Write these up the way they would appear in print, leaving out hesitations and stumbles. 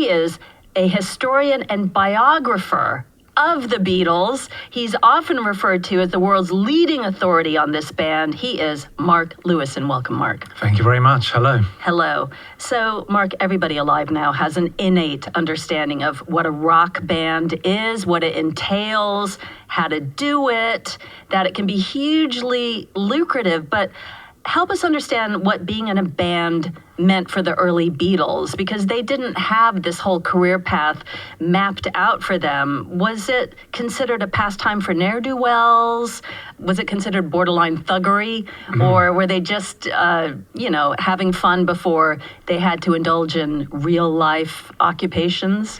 he is a historian and biographer of the Beatles. He's often referred to as the world's leading authority on this band. He is Mark Lewisohn. Welcome, Mark. Thank you very much. Hello. Hello. So, Mark, everybody alive now has an innate understanding of what a rock band is, what it entails, how to do it, that it can be hugely lucrative, but help us understand what being in a band meant for the early Beatles, because they didn't have this whole career path mapped out for them. Was it considered a pastime for ne'er-do-wells? Was it considered borderline thuggery? Or were they just, having fun before they had to indulge in real-life occupations?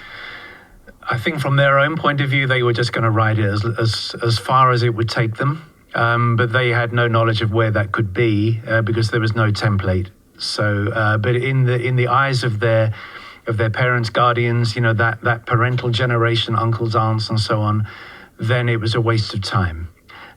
I think from their own point of view, they were just going to ride it as far as it would take them. But they had no knowledge of where that could be because there was no template. So, but in the eyes of their parents, guardians, that parental generation, uncles, aunts, and so on, then it was a waste of time,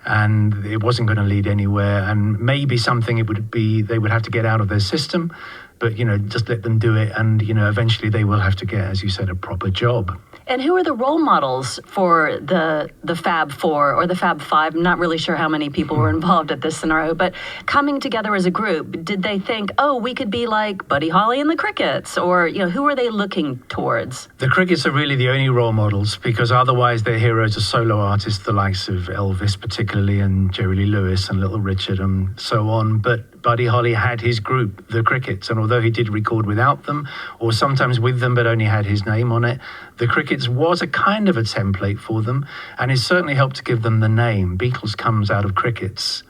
and it wasn't going to lead anywhere. And maybe something they would have to get out of their system, but just let them do it, and eventually they will have to get, as you said, a proper job. And who are the role models for the Fab Four or the Fab Five? I'm not really sure how many people were involved at this scenario, but coming together as a group, did they think, we could be like Buddy Holly and the Crickets? Or, who are they looking towards? The Crickets are really the only role models, because otherwise their heroes are solo artists, the likes of Elvis particularly, and Jerry Lee Lewis and Little Richard and so on. But Buddy Holly had his group, the Crickets, and although he did record without them, or sometimes with them, but only had his name on it, the Crickets was a kind of a template for them, and it certainly helped to give them the name. Beatles comes out of Crickets.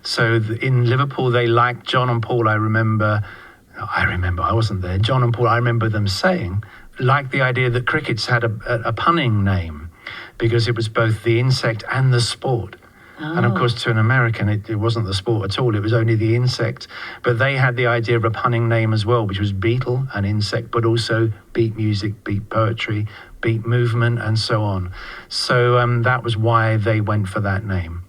So in Liverpool, they liked John and Paul. I remember, I wasn't there. John and Paul, I remember them saying, liked the idea that Crickets had a punning name, because it was both the insect and the sport. And of course, to an American, it wasn't the sport at all. It was only the insect. But they had the idea of a punning name as well, which was beetle, an insect, but also beat music, beat poetry, beat movement, and so on. So that was why they went for that name.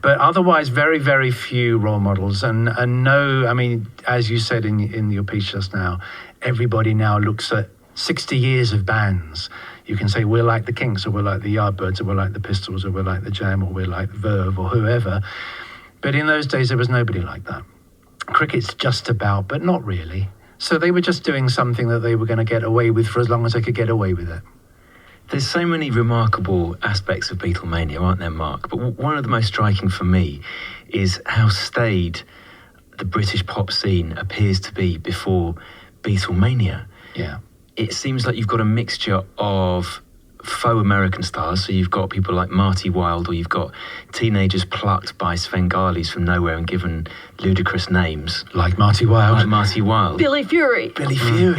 But otherwise, very, very few role models. And no, as you said in your piece just now, everybody now looks at 60 years of bands. You can say we're like the Kinks, or we're like the Yardbirds, or we're like the Pistols, or we're like the Jam, or we're like Verve, or whoever. But in those days, there was nobody like that. Cricket's just about, but not really. So they were just doing something that they were going to get away with for as long as they could get away with it. There's so many remarkable aspects of Beatlemania, aren't there, Mark? But one of the most striking for me is how staid the British pop scene appears to be before Beatlemania. Yeah. It seems like you've got a mixture of faux American stars, so you've got people like Marty Wilde, or you've got teenagers plucked by Svengalis from nowhere and given ludicrous names. Like Marty Wilde. Billy Fury,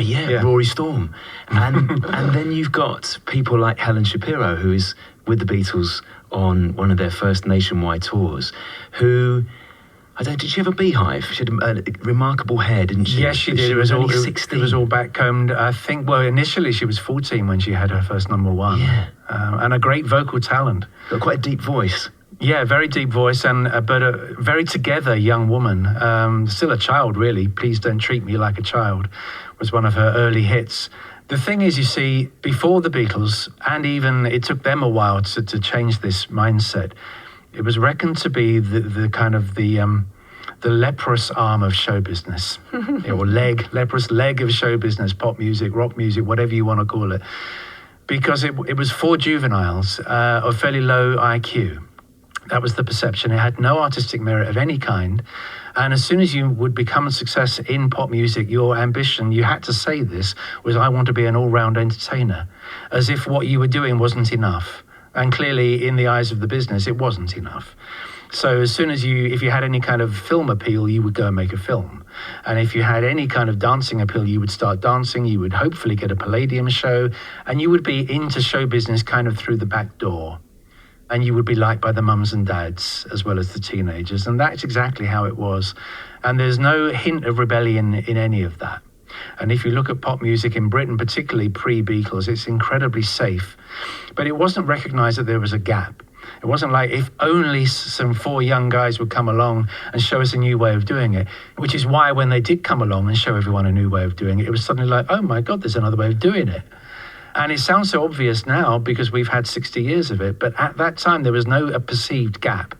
yeah. Rory Storm. And then you've got people like Helen Shapiro, who is with the Beatles on one of their first nationwide tours, who... did she have a beehive? She had a remarkable hair, didn't she? Yes, she did. It was only 16. It was all backcombed. I think, initially she was 14 when she had her first number one. Yeah. And a great vocal talent. Got quite a deep voice. Yeah, very deep voice, but a very together young woman. Still a child, really. Please Don't Treat Me Like a Child was one of her early hits. The thing is, you see, before the Beatles, and even it took them a while to change this mindset, it was reckoned to be the kind of the leprous arm of show business, or leprous leg of show business, pop music, rock music, whatever you want to call it, because it was for juveniles of fairly low IQ. That was the perception. It had no artistic merit of any kind. And as soon as you would become a success in pop music, your ambition, you had to say this, was I want to be an all-round entertainer, as if what you were doing wasn't enough. And clearly, in the eyes of the business, it wasn't enough. So as soon as if you had any kind of film appeal, you would go and make a film. And if you had any kind of dancing appeal, you would start dancing, you would hopefully get a Palladium show, and you would be into show business kind of through the back door. And you would be liked by the mums and dads as well as the teenagers. And that's exactly how it was. And there's no hint of rebellion in any of that. And if you look at pop music in Britain, particularly pre-Beatles, it's incredibly safe. But it wasn't recognized that there was a gap. It wasn't like if only some 4 young guys would come along and show us a new way of doing it, which is why when they did come along and show everyone a new way of doing it, it was suddenly like, oh my God, there's another way of doing it. And it sounds so obvious now because we've had 60 years of it, but at that time there was no perceived gap.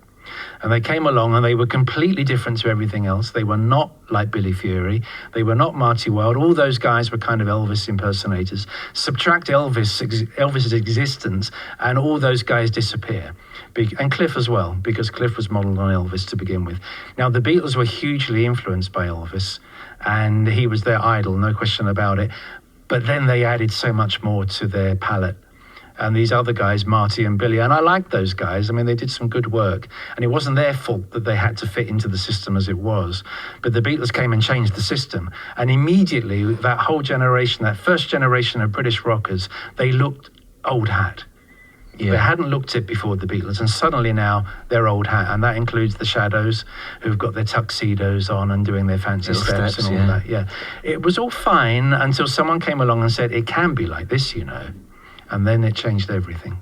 And they came along and they were completely different to everything else. They were not like Billy Fury. They were not Marty Wilde. All those guys were kind of Elvis impersonators. Subtract Elvis's existence and all those guys disappear. And Cliff as well, because Cliff was modeled on Elvis to begin with. Now, the Beatles were hugely influenced by Elvis, and he was their idol, no question about it. But then they added so much more to their palette. And these other guys, Marty and Billy, and I liked those guys. I mean, they did some good work. And it wasn't their fault that they had to fit into the system as it was. But the Beatles came and changed the system. And immediately, that whole generation, that first generation of British rockers, they looked old hat. Yeah. They hadn't looked it before the Beatles, and suddenly now they're old hat. And that includes the Shadows, who've got their tuxedos on and doing their fancy steps and all that. Yeah, it was all fine until someone came along and said, it can be like this, you know. And then it changed everything.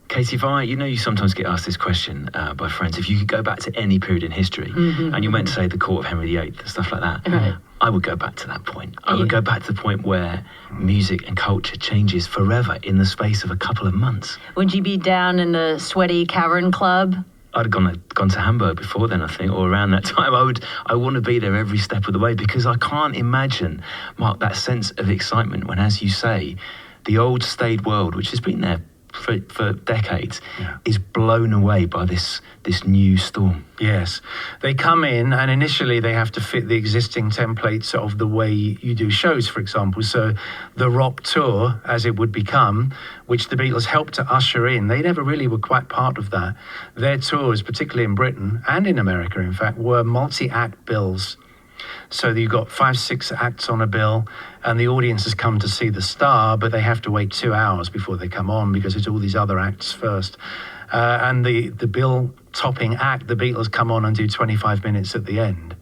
Katie, you sometimes get asked this question by friends, if you could go back to any period in history, and you went to say the court of Henry VIII and stuff like that, right. I would go back to that point. I would go back to the point where music and culture changes forever in the space of a couple of months. Would you be down in the sweaty Cavern Club? I'd have gone to Hamburg before then, I think, or around that time. I want to be there every step of the way, because I can't imagine, Mark, that sense of excitement when, as you say, the old staid world, which has been there for decades, is blown away by this new storm. Yes. They come in and initially they have to fit the existing templates of the way you do shows, for example. So the rock tour, as it would become, which the Beatles helped to usher in, they never really were quite part of that. Their tours, particularly in Britain and in America, in fact, were multi-act bills. So you've got 5, 6 acts on a bill, and the audience has come to see the star, but they have to wait 2 hours before they come on because it's all these other acts first. And the bill topping act, the Beatles come on and do 25 minutes at the end.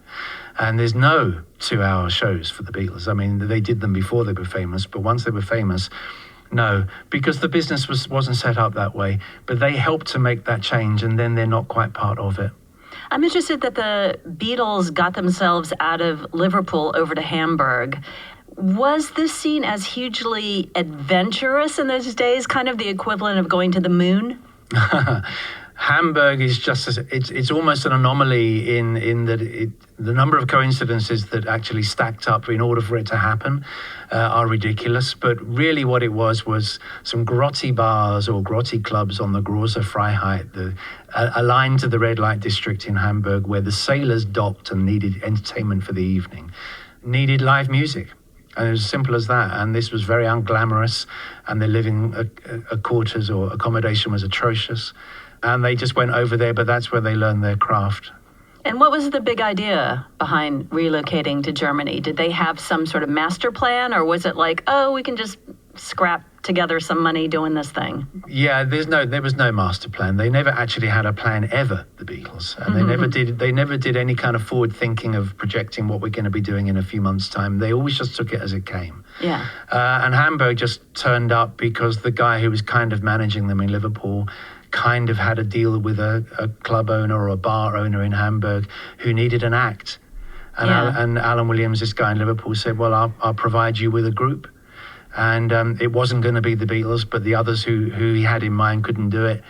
And there's no 2-hour shows for the Beatles. I mean, they did them before they were famous, but once they were famous, no, because the business wasn't set up that way. But they helped to make that change, and then they're not quite part of it. I'm interested that the Beatles got themselves out of Liverpool over to Hamburg. Was this seen as hugely adventurous in those days, kind of the equivalent of going to the moon? Hamburg is it's almost an anomaly in that the number of coincidences that actually stacked up in order for it to happen are ridiculous. But really what it was some grotty bars or grotty clubs on the Große Freiheit, aligned to the red light district in Hamburg, where the sailors docked and needed entertainment for the evening, needed live music. And it was as simple as that. And this was very unglamorous, and their living quarters or accommodation was atrocious. And they just went over there, but that's where they learned their craft. And what was the big idea behind relocating to Germany? Did they have some sort of master plan, or was it like, oh, we can just scrap together some money doing this thing? Yeah, there was no master plan. They never actually had a plan ever, the Beatles. And they never did any kind of forward thinking of projecting what we're going to be doing in a few months' time. They always just took it as it came. Yeah. And Hamburg just turned up because the guy who was kind of managing them in Liverpool kind of had a deal with a club owner or a bar owner in Hamburg who needed an act. And Alan Williams, this guy in Liverpool, said, well, I'll provide you with a group. And it wasn't going to be the Beatles, but the others who he had in mind couldn't do it.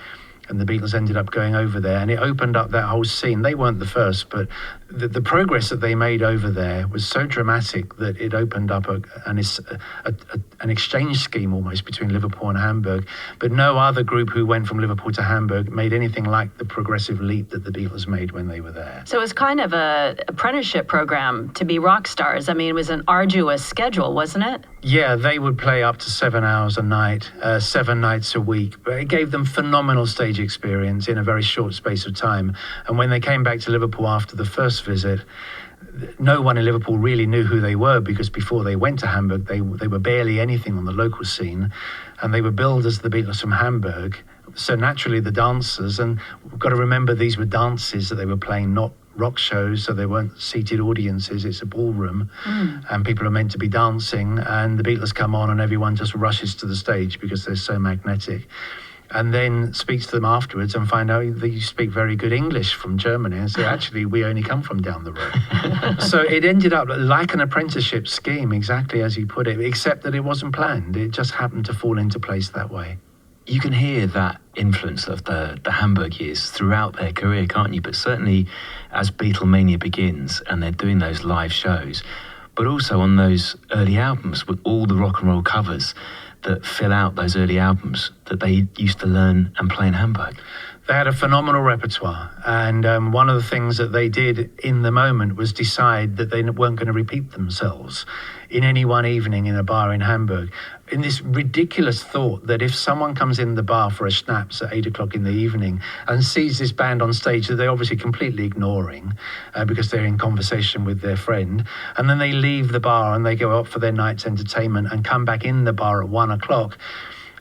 And the Beatles ended up going over there, and it opened up that whole scene. They weren't the first, but the progress that they made over there was so dramatic that it opened up an exchange scheme almost between Liverpool and Hamburg. But no other group who went from Liverpool to Hamburg made anything like the progressive leap that the Beatles made when they were there. So it was kind of an apprenticeship program to be rock stars. I mean, it was an arduous schedule, wasn't it? Yeah, they would play up to 7 hours a night, 7 nights a week. But it gave them phenomenal stage experience in a very short space of time. And when they came back to Liverpool after the first visit, no one in Liverpool really knew who they were, because before they went to Hamburg, they were barely anything on the local scene, and they were billed as the Beatles from Hamburg. So naturally the dancers, and we've got to remember these were dances that they were playing, not rock shows, so they weren't seated audiences. It's a ballroom, and people are meant to be dancing, and the Beatles come on and everyone just rushes to the stage because they're so magnetic. and then speaks to them afterwards and find out that you speak very good English from Germany. And so actually, we only come from down the road. So it ended up like an apprenticeship scheme, exactly as you put it, except that it wasn't planned. It just happened to fall into place that way. You can hear that influence of the Hamburg years throughout their career, can't you? But certainly as Beatlemania begins and they're doing those live shows, but also on those early albums with all the rock and roll covers that fill out those early albums that they used to learn and play in Hamburg. They had a phenomenal repertoire, and one of the things that they did in the moment was decide that they weren't going to repeat themselves in any one evening in a bar in Hamburg. In this ridiculous thought that if someone comes in the bar for a schnapps at 8 o'clock in the evening and sees this band on stage that they're obviously completely ignoring because they're in conversation with their friend, and then they leave the bar and they go out for their night's entertainment and come back in the bar at 1 o'clock,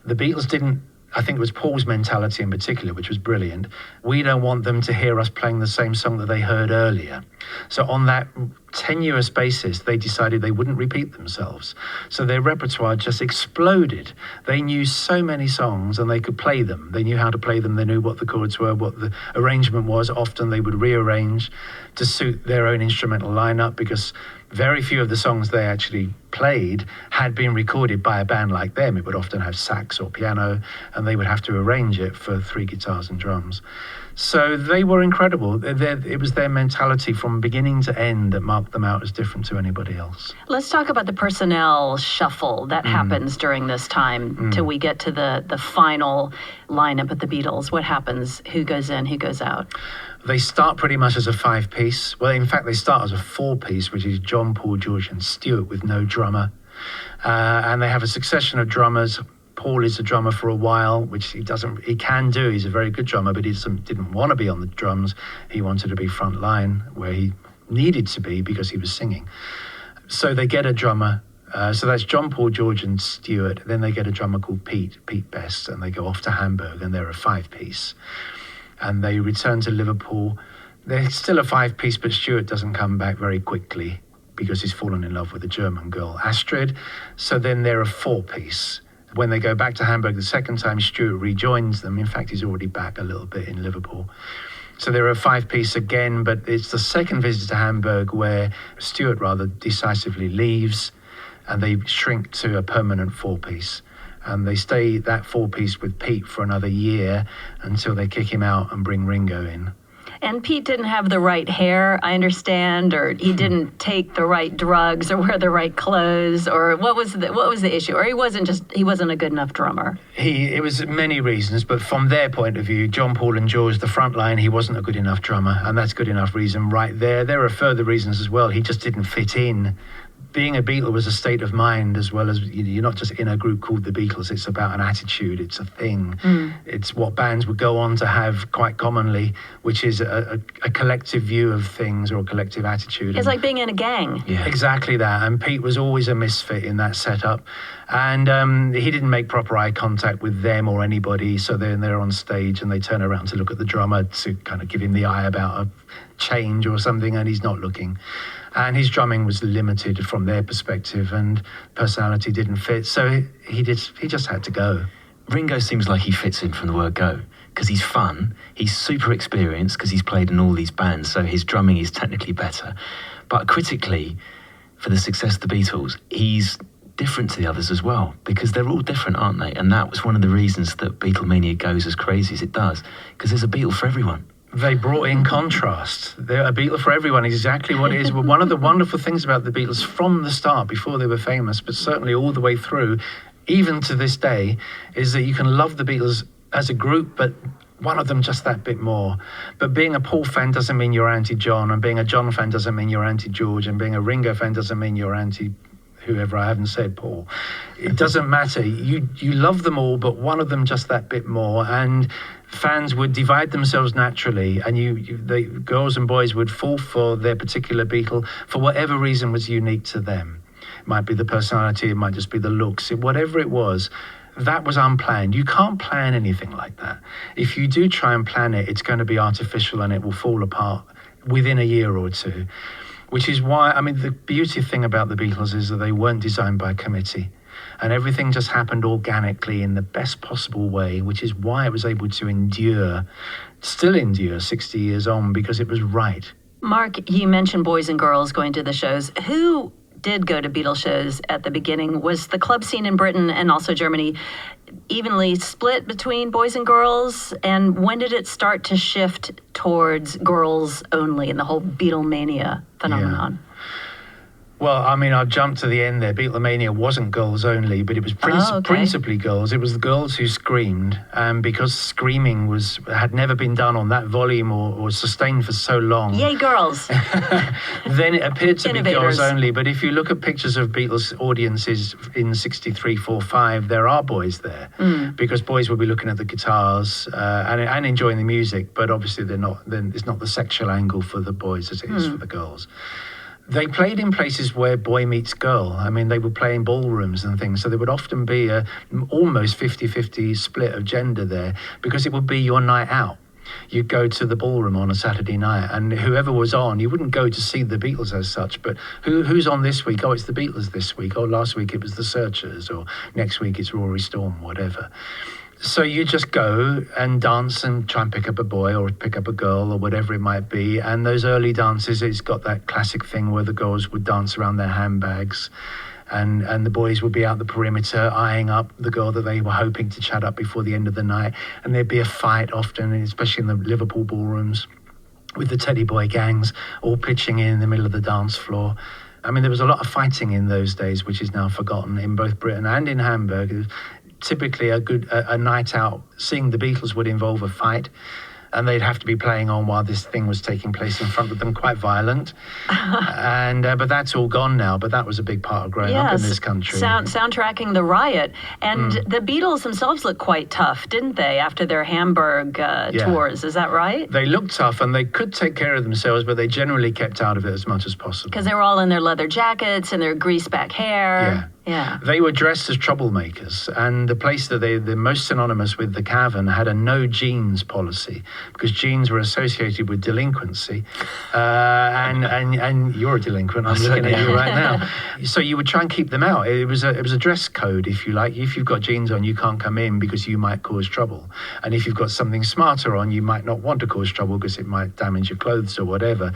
the Beatles didn't, I think it was Paul's mentality in particular, which was brilliant. We don't want them to hear us playing the same song that they heard earlier. So on that tenuous basis, they decided they wouldn't repeat themselves. So their repertoire just exploded. They knew so many songs and they could play them. They knew how to play them. They knew what the chords were, what the arrangement was. Often they would rearrange to suit their own instrumental lineup, because very few of the songs they actually played had been recorded by a band like them. It would often have sax or piano, and they would have to arrange it for 3 guitars and drums. So they were incredible. It was their mentality from beginning to end that marked them out as different to anybody else. Let's talk about the personnel shuffle that happens during this time till we get to the final lineup of the Beatles. What happens? Who goes in? Who goes out? They start pretty much as a 5-piece. Well, in fact, they start as a 4-piece, which is John, Paul, George and Stuart with no drummer. And they have a succession of drummers. Paul is a drummer for a while, which he can do. He's a very good drummer, but he didn't want to be on the drums. He wanted to be front line, where he needed to be because he was singing. So they get a drummer. So that's John, Paul, George and Stuart. Then they get a drummer called Pete Best, and they go off to Hamburg, and they're a 5-piece. And they return to Liverpool. They're still a 5-piece, but Stuart doesn't come back very quickly because he's fallen in love with a German girl, Astrid. So then they're a 4-piece. When they go back to Hamburg the second time, Stuart rejoins them. In fact, he's already back a little bit in Liverpool. So they're a 5-piece again, but it's the second visit to Hamburg where Stuart rather decisively leaves, and they shrink to a permanent 4-piece. And they stay that 4-piece with Pete for another year until they kick him out and bring Ringo in. And Pete didn't have the right hair, I understand, or he didn't take the right drugs or wear the right clothes, or what was the issue? Or he wasn't a good enough drummer. It was many reasons, but from their point of view, John, Paul and George, the front line, he wasn't a good enough drummer, and that's good enough reason right there. There are further reasons as well. He just didn't fit in. Being a Beatle was a state of mind, as well as you're not just in a group called the Beatles. It's about an attitude. It's a thing. It's what bands would go on to have quite commonly, which is a collective view of things or a collective attitude. It's like being in a gang. Yeah. Exactly that. And Pete was always a misfit in that setup. And he didn't make proper eye contact with them or anybody. So then they're on stage and they turn around to look at the drummer to kind of give him the eye about a change or something, and he's not looking. And his drumming was limited from their perspective, and personality didn't fit. So he just had to go. Ringo seems like he fits in from the word go, because he's fun, he's super experienced because he's played in all these bands, so his drumming is technically better. But critically, for the success of the Beatles, he's different to the others as well, because they're all different, aren't they? And that was one of the reasons that Beatlemania goes as crazy as it does, because there's a Beatle for everyone. They brought in contrast. They're a Beatle for everyone, exactly what it is. One of the wonderful things about the Beatles from the start, before they were famous, but certainly all the way through, even to this day, is that you can love the Beatles as a group, but one of them just that bit more. But being a Paul fan doesn't mean you're anti-John, and being a John fan doesn't mean you're anti-George, and being a Ringo fan doesn't mean you're anti-whoever. I haven't said Paul. It doesn't matter. You love them all, but one of them just that bit more. And fans would divide themselves naturally, and the girls and boys would fall for their particular Beatle for whatever reason was unique to them. It might be the personality, it might just be the looks, whatever it was. That was unplanned. You can't plan anything like that. If you do try and plan it, it's going to be artificial and it will fall apart within a year or two. Which is why, the beauty thing about the Beatles is that they weren't designed by a committee. And everything just happened organically in the best possible way, which is why it was able to still endure 60 years on, because it was right. Mark, you mentioned boys and girls going to the shows. Who did go to Beatles shows at the beginning? Was the club scene in Britain and also Germany evenly split between boys and girls? And when did it start to shift towards girls only and the whole Beatlemania phenomenon? Yeah. Well, I mean, I'll jump to the end there. Beatlemania wasn't girls only, but it was principally girls. It was the girls who screamed, and because screaming had never been done on that volume or sustained for so long. Yay, girls! Then it appeared to be Innovators. girls only. But if you look at pictures of Beatles audiences in 63, 4, 5, there are boys there, because boys will be looking at the guitars and enjoying the music. But obviously, they're not. Then it's not the sexual angle for the boys as it is for the girls. They played in places where boy meets girl. I mean, they would play in ballrooms and things. So there would often be a almost 50-50 split of gender there, because it would be your night out. You'd go to the ballroom on a Saturday night, and whoever was on, you wouldn't go to see the Beatles as such, but who's on this week? Oh, it's the Beatles this week. Oh, last week it was the Searchers, or next week it's Rory Storm, whatever. So you just go and dance and try and pick up a boy or pick up a girl or whatever it might be. And those early dances, it's got that classic thing where the girls would dance around their handbags, and the boys would be out the perimeter eyeing up the girl that they were hoping to chat up before the end of the night. And there'd be a fight often, especially in the Liverpool ballrooms, with the teddy boy gangs all pitching in the middle of the dance floor. I mean, there was a lot of fighting in those days, which is now forgotten, in both Britain and in Hamburg. Typically a night out seeing the Beatles would involve a fight, and they'd have to be playing on while this thing was taking place in front of them, quite violent. And but that's all gone now, but that was a big part of growing up in this country. Soundtracking the riot. And the Beatles themselves looked quite tough, didn't they, after their Hamburg tours? Is that right? They looked tough, and they could take care of themselves, but they generally kept out of it as much as possible. Because they were all in their leather jackets and their greased back hair. Yeah. They were dressed as troublemakers, and the place that they're most synonymous with, the Cavern, had a no jeans policy, because jeans were associated with delinquency. And you're a delinquent. I'm looking at you right now. So you would try and keep them out. It was a dress code, if you like. If you've got jeans on, you can't come in because you might cause trouble. And if you've got something smarter on, you might not want to cause trouble because it might damage your clothes or whatever.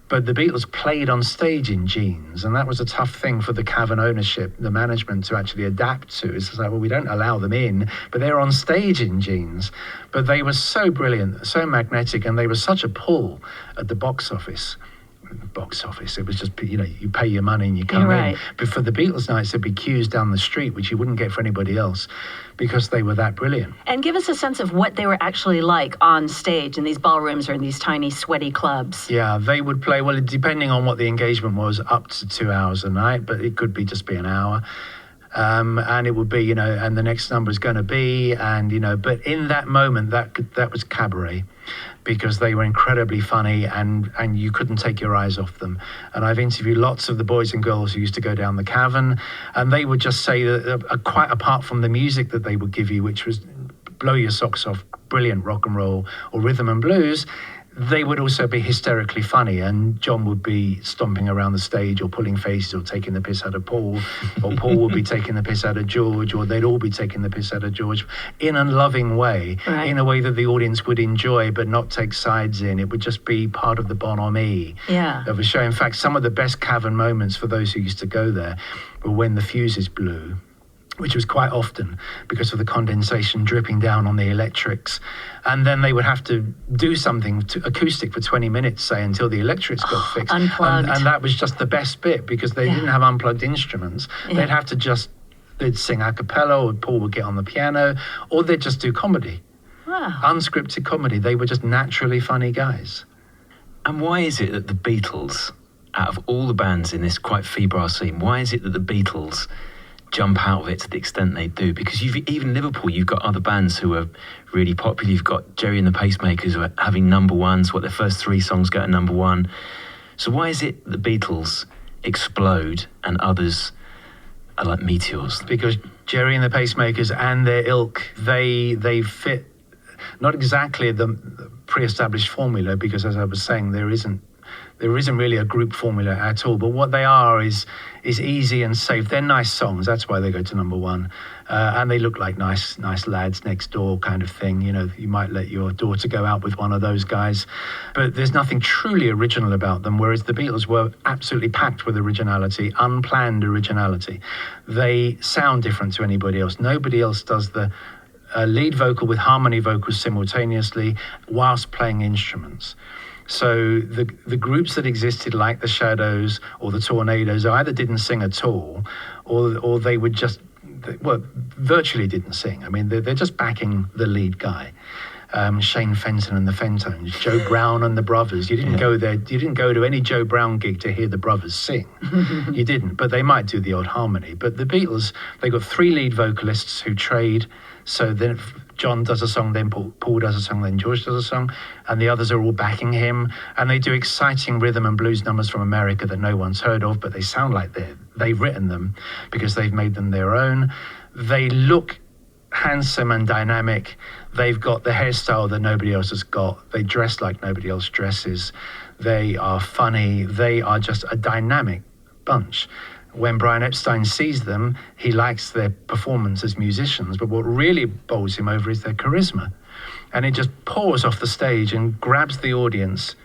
But the Beatles played on stage in jeans, and that was a tough thing for the Cavern ownership, the management, to actually adapt to. It's like, well, we don't allow them in, but they're on stage in jeans. But they were so brilliant, so magnetic, and they were such a pull at the box office. It was just, you pay your money and you come in. But for the Beatles nights, there'd be queues down the street, which you wouldn't get for anybody else, because they were that brilliant. And give us a sense of what they were actually like on stage in these ballrooms or in these tiny, sweaty clubs. Yeah, they would play, well, depending on what the engagement was, up to 2 hours a night, but it could be just be an hour. And it would be, and the next number is going to be, and, but in that moment, that was cabaret, because they were incredibly funny, and you couldn't take your eyes off them. And I've interviewed lots of the boys and girls who used to go down the Cavern, and they would just say that quite apart from the music that they would give you, which was blow your socks off, brilliant rock and roll or rhythm and blues, they would also be hysterically funny, and John would be stomping around the stage or pulling faces or taking the piss out of Paul, or Paul would be taking the piss out of George, or they'd all be taking the piss out of George in a loving way, in a way that the audience would enjoy but not take sides in. It would just be part of the bonhomie of a show. In fact, some of the best Cavern moments for those who used to go there were when the fuses blew, which was quite often because of the condensation dripping down on the electrics. And then they would have to do something acoustic for 20 minutes, say, until the electrics got fixed. Unplugged. And that was just the best bit, because they didn't have unplugged instruments. They'd have to they'd sing a cappella, or Paul would get on the piano, or they'd just do comedy. Wow. Unscripted comedy. They were just naturally funny guys. And why is it that the Beatles, out of all the bands in this quite febrile scene, why is it that the Beatles jump out of it to the extent they do? Because even Liverpool, you've got other bands who are really popular. You've got Jerry and the Pacemakers who are having number ones, their first 3 songs go to number 1. So why is it the Beatles explode and others are like meteors? Because Jerry and the Pacemakers and their ilk, they fit not exactly the pre-established formula, because as I was saying, there There isn't really a group formula at all, but what they are is easy and safe. They're nice songs. That's why they go to number one. And they look like nice lads next door kind of thing. You know, you might let your daughter go out with one of those guys, but there's nothing truly original about them, whereas the Beatles were absolutely packed with originality, unplanned originality. They sound different to anybody else. Nobody else does the lead vocal with harmony vocals simultaneously whilst playing instruments. So the groups that existed, like the Shadows or the Tornadoes, either didn't sing at all, or they would just, well, virtually didn't sing. I mean, they're just backing the lead guy. Shane Fenton and the Fentones, Joe Brown and the Brothers. You didn't go there. You didn't go to any Joe Brown gig to hear the Brothers sing. You didn't, but they might do the odd harmony. But the Beatles, they got 3 lead vocalists who trade. So then John does a song, then Paul does a song, then George does a song, and the others are all backing him. And they do exciting rhythm and blues numbers from America that no one's heard of, but they sound like they've written them because they've made them their own. They look handsome and dynamic. They've got the hairstyle that nobody else has got. They dress like nobody else dresses. They are funny. They are just a dynamic bunch. When Brian Epstein sees them, he likes their performance as musicians, but what really bowls him over is their charisma. And it just pours off the stage and grabs the audience.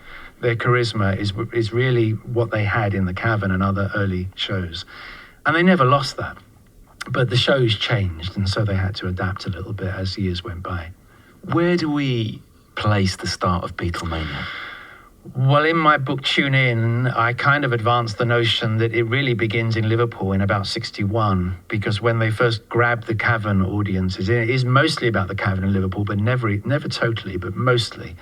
Their charisma is really what they had in the Cavern and other early shows. And they never lost that. But the shows changed, and so they had to adapt a little bit as years went by. Where do we place the start of Beatlemania? Well, in my book, Tune In, I kind of advanced the notion that it really begins in Liverpool in about 61, because when they first grabbed the Cavern audiences, it is mostly about the Cavern in Liverpool, but never totally, but mostly.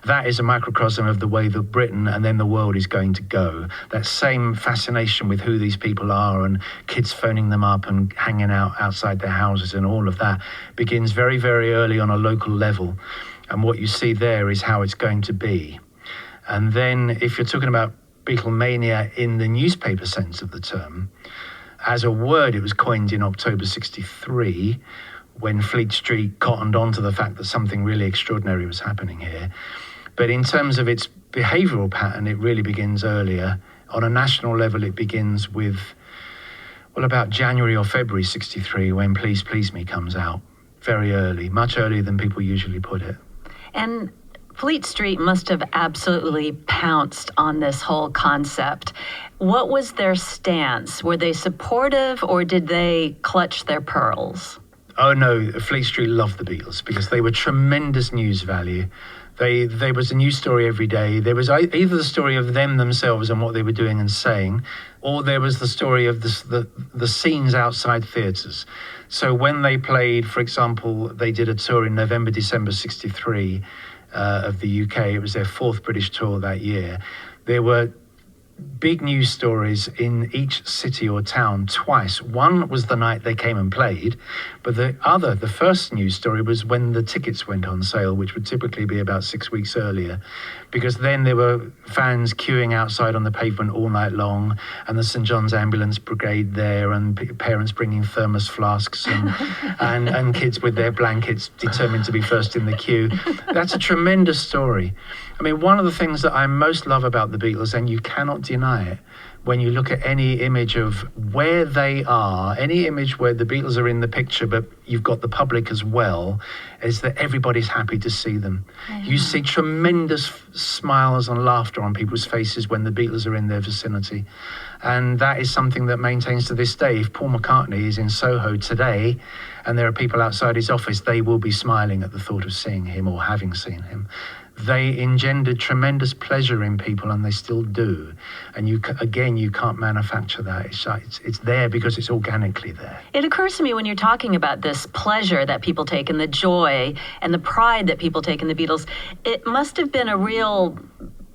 That is a microcosm of the way that Britain and then the world is going to go. That same fascination with who these people are and kids phoning them up and hanging out outside their houses and all of that begins very, very early on a local level. And what you see there is how it's going to be. And then if you're talking about Beatlemania in the newspaper sense of the term, as a word, it was coined in October 63 when Fleet Street cottoned on to the fact that something really extraordinary was happening here. But in terms of its behavioral pattern, it really begins earlier. On a national level, it begins with, well, about January or February 63 when Please Please Me comes out. Very early, much earlier than people usually put it. And Fleet Street must have absolutely pounced on this whole concept. What was their stance? Were they supportive or did they clutch their pearls? Oh no, Fleet Street loved the Beatles because they were tremendous news value. There was a news story every day. There was either the story of them themselves and what they were doing and saying, or there was the story of the scenes outside theatres. So when they played, for example, they did a tour in November, December 63 of the UK. It was their 4th British tour that year. There were big news stories in each city or town twice. One was the night they came and played, but the first news story was when the tickets went on sale, which would typically be about 6 weeks earlier, because then there were fans queuing outside on the pavement all night long, and the St. John's Ambulance Brigade there, and parents bringing thermos flasks and kids with their blankets determined to be first in the queue. That's a tremendous story. I mean, one of the things that I most love about the Beatles, and you cannot deny it, when you look at any image of where they are, any image where the Beatles are in the picture, but you've got the public as well, is that everybody's happy to see them. Yeah. You see tremendous smiles and laughter on people's faces when the Beatles are in their vicinity. And that is something that maintains to this day. If Paul McCartney is in Soho today and there are people outside his office, they will be smiling at the thought of seeing him or having seen him. They engendered tremendous pleasure in people, and they still do. And you can't manufacture that. It's there because it's organically there. It occurs to me when you're talking about this pleasure that people take and the joy and the pride that people take in the Beatles, it must have been a real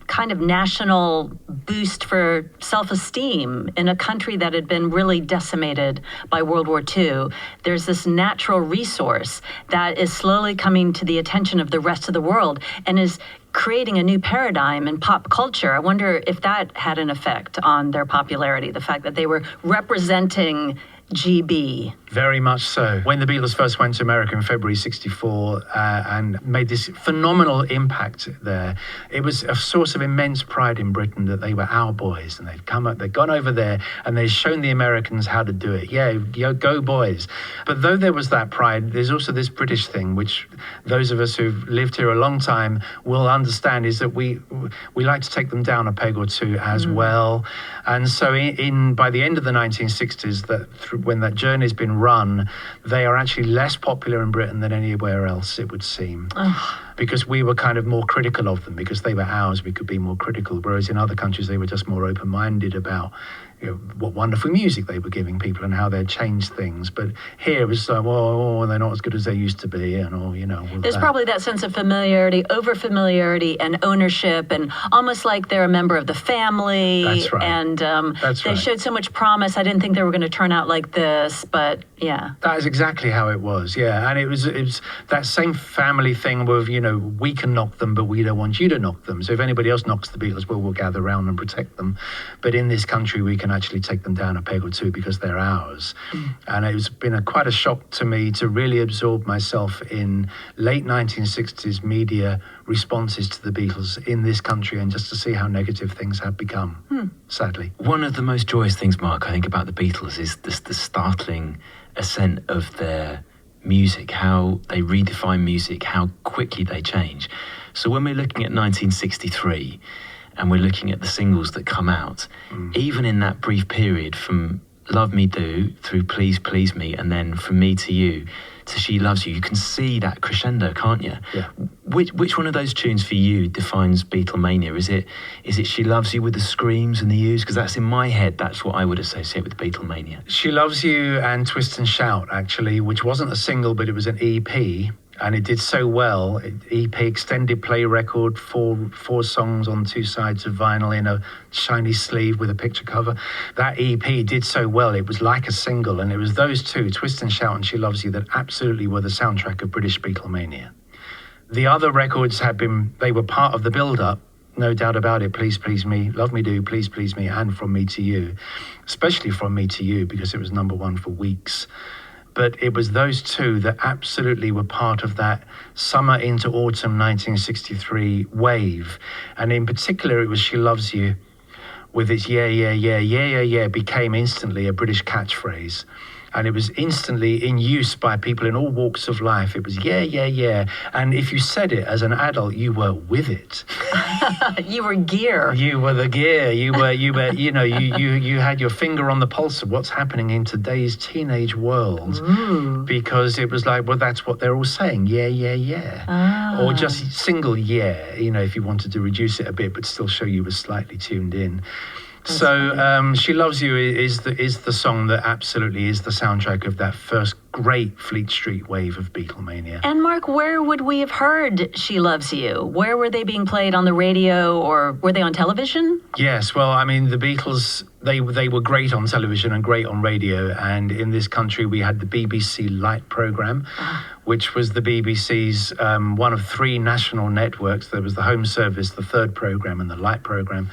kind of national boost for self-esteem in a country that had been really decimated by World War II. There's this natural resource that is slowly coming to the attention of the rest of the world and is creating a new paradigm in pop culture. I wonder if that had an effect on their popularity, the fact that they were representing GB. Very much so. When the Beatles first went to America in February '64 and made this phenomenal impact there, it was a source of immense pride in Britain that they were our boys and they'd gone over there and they'd shown the Americans how to do it. Yeah, go boys. But though there was that pride, there's also this British thing, which those of us who've lived here a long time will understand, is that we like to take them down a peg or two as well. And so by the end of the 1960s, when that journey's been run, they are actually less popular in Britain than anywhere else, it would seem. Because we were kind of more critical of them. Because they were ours, we could be more critical. Whereas in other countries, they were just more open-minded about what wonderful music they were giving people and how they'd changed things. But here it was like, well, they're not as good as they used to be, and all There's probably that sense of familiarity, over-familiarity, and ownership, and almost like they're a member of the family. That's right. And they showed so much promise. I didn't think they were going to turn out like this, but yeah. That is exactly how it was, yeah. And it was that same family thing with, we can knock them, but we don't want you to knock them. So if anybody else knocks the Beatles, we'll gather around and protect them. But in this country, we can actually take them down a peg or two because they're ours. And it's been quite a shock to me to really absorb myself in late 1960s media responses to the Beatles in this country, and just to see how negative things have become, sadly. One of the most joyous things, Mark, I think about the Beatles is the startling ascent of their music, how they redefine music, how quickly they change. So when we're looking at 1963 and we're looking at the singles that come out, even in that brief period from Love Me Do through Please Please Me, and then From Me to You to She Loves You, you can see that crescendo, can't you? Yeah. Which one of those tunes for you defines Beatlemania? Is it She Loves You with the screams and the U's? Because that's in my head, that's what I would associate with Beatlemania. She Loves You and Twist and Shout, actually, which wasn't a single, but it was an EP. And it did so well. EP, extended play record, four songs on two sides of vinyl in a shiny sleeve with a picture cover. That EP did so well. It was like a single. And it was those two, Twist and Shout and She Loves You, that absolutely were the soundtrack of British Beatlemania. The other records they were part of the build-up, no doubt about it. Please Please Me, Love Me Do, Please Please Me, and From Me to You. Especially From Me to You, because it was #1 for weeks. But it was those two that absolutely were part of that summer into autumn 1963 wave. And in particular, it was She Loves You with its yeah, yeah, yeah, yeah, yeah, yeah, became instantly a British catchphrase. And it was instantly in use by people in all walks of life. It was yeah, yeah, yeah. And if you said it as an adult, you were with it. You were gear. You were the gear. You had your finger on the pulse of what's happening in today's teenage world. Because it was like, well, that's what they're all saying. Yeah, yeah, yeah. Or just single yeah, if you wanted to reduce it a bit, but still show you were slightly tuned in. So She Loves You is the song that absolutely is the soundtrack of that first great Fleet Street wave of Beatlemania. And Mark, where would we have heard She Loves You? Where were they being played, on the radio, or were they on television? Yes, well, I mean, the Beatles, they were great on television and great on radio. And in this country, we had the BBC Light programme, which was the BBC's one of three national networks. There was the Home Service, the Third programme, and the Light programme.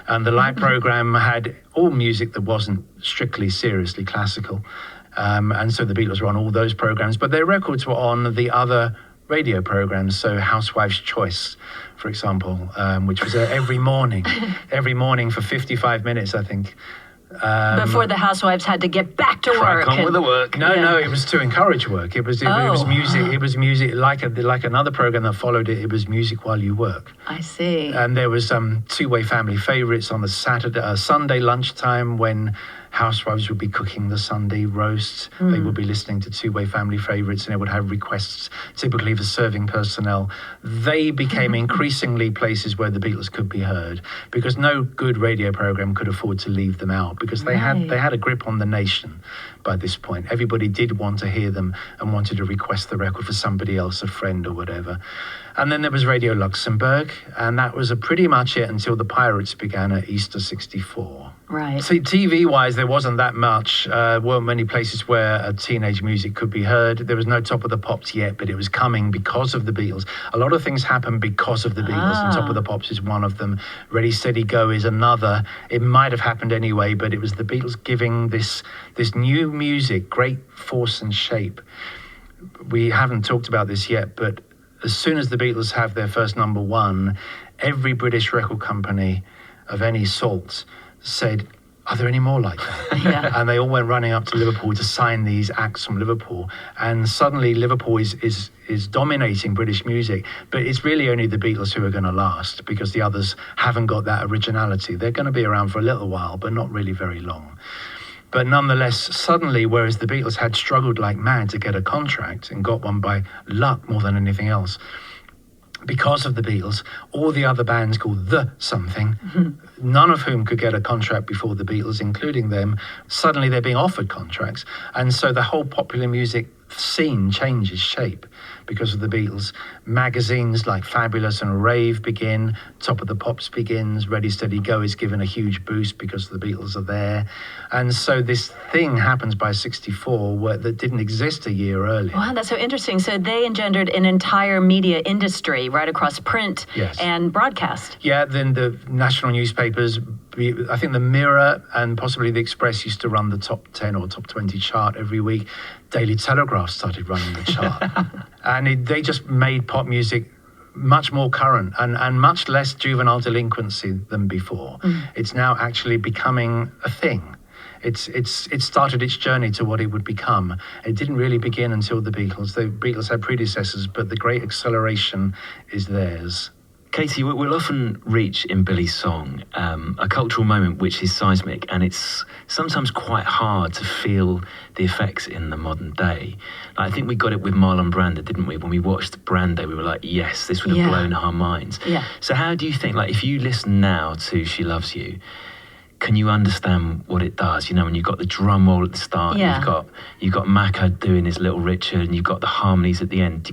And the Light programme had all music that wasn't strictly seriously classical. And so the Beatles were on all those programmes, but their records were on the other radio programmes. So Housewife's Choice, for example, which was every morning for 55 minutes, I think. Before the housewives had to get back to Crack work. on with the work. No, it was to encourage work. It was music. It was music like another program that followed it. It was music while you work. I see. And there was two-way family favourites on the Sunday lunchtime when housewives would be cooking the Sunday roast. They would be listening to two-way family favourites, and it would have requests, typically for serving personnel. They became increasingly places where the Beatles could be heard, because no good radio programme could afford to leave them out, because they had a grip on the nation by this point. Everybody did want to hear them and wanted to request the record for somebody else, a friend or whatever. And then there was Radio Luxembourg, and that was pretty much it until the Pirates began at Easter '64. Right. See, TV-wise, there there wasn't that much, weren't many places where teenage music could be heard. There was no Top of the Pops yet, but it was coming because of the Beatles. A lot of things happened because of the Beatles, and Top of the Pops is one of them. Ready, Steady, Go is another. It might have happened anyway, but it was the Beatles giving this new music great force and shape. We haven't talked about this yet, but as soon as the Beatles have their first number one, every British record company of any salt said, are there any more like that? Yeah. And they all went running up to Liverpool to sign these acts from Liverpool. And suddenly Liverpool is dominating British music, but it's really only the Beatles who are going to last, because the others haven't got that originality. They're going to be around for a little while, but not really very long. But nonetheless, suddenly, whereas the Beatles had struggled like mad to get a contract and got one by luck more than anything else, because of the Beatles, all the other bands called The Something, none of whom could get a contract before the Beatles, including them, suddenly they're being offered contracts. And so the whole popular music scene changes shape because of the Beatles. Magazines like Fabulous and Rave begin, Top of the Pops begins, Ready, Steady, Go is given a huge boost because the Beatles are there. And so this thing happens by 64 that didn't exist a year earlier. Wow, that's so interesting. So they engendered an entire media industry right across print and broadcast. Yeah, then the national newspapers, I think the Mirror and possibly the Express used to run the top 10 or top 20 chart every week. Daily Telegraph started running the chart. And they just made pop music much more current and much less juvenile delinquency than before. It's now actually becoming a thing. It started its journey to what it would become. It didn't really begin until the Beatles. The Beatles had predecessors, but the great acceleration is theirs. Katie, we'll often reach in Billy's song a cultural moment which is seismic, and it's sometimes quite hard to feel the effects in the modern day. I think we got it with Marlon Brando, didn't we? When we watched Brando, we were like, yes, this would have blown our minds. Yeah. So how do you think, like, if you listen now to She Loves You, can you understand what it does? You know, when you've got the drum roll at the start, you've got Macca doing his Little Richard, and you've got the harmonies at the end.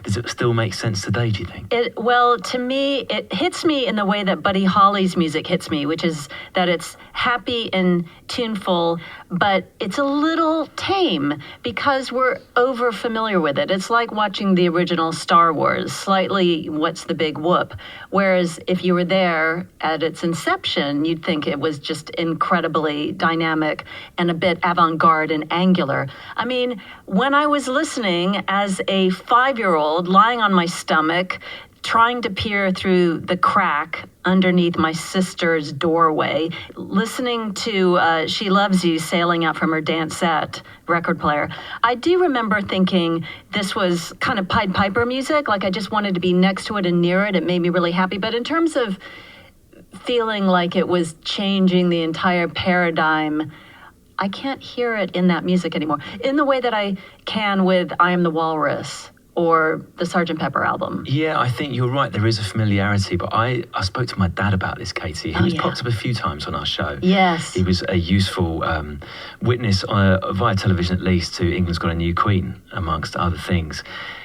Does it still make sense today, do you think? Well, to me, it hits me in the way that Buddy Holly's music hits me, which is that it's happy and tuneful, but it's a little tame because we're over familiar with it. It's like watching the original Star Wars, slightly what's the big whoop. Whereas if you were there at its inception, you'd think it was just incredibly dynamic and a bit avant-garde and angular. I mean, when I was listening as a 5-year-old lying on my stomach, trying to peer through the crack underneath my sister's doorway, listening to She Loves You sailing out from her dance set record player, I do remember thinking this was kind of Pied Piper music, like I just wanted to be next to it and near it. It made me really happy. But in terms of feeling like it was changing the entire paradigm, I can't hear it in that music anymore in the way that I can with I Am the Walrus or the Sgt. Pepper album. Yeah, I think you're right. There is a familiarity, but I spoke to my dad about this, Katie. He was popped up a few times on our show. Yes. He was a useful witness, via television at least, to England's Got a New Queen, amongst other things.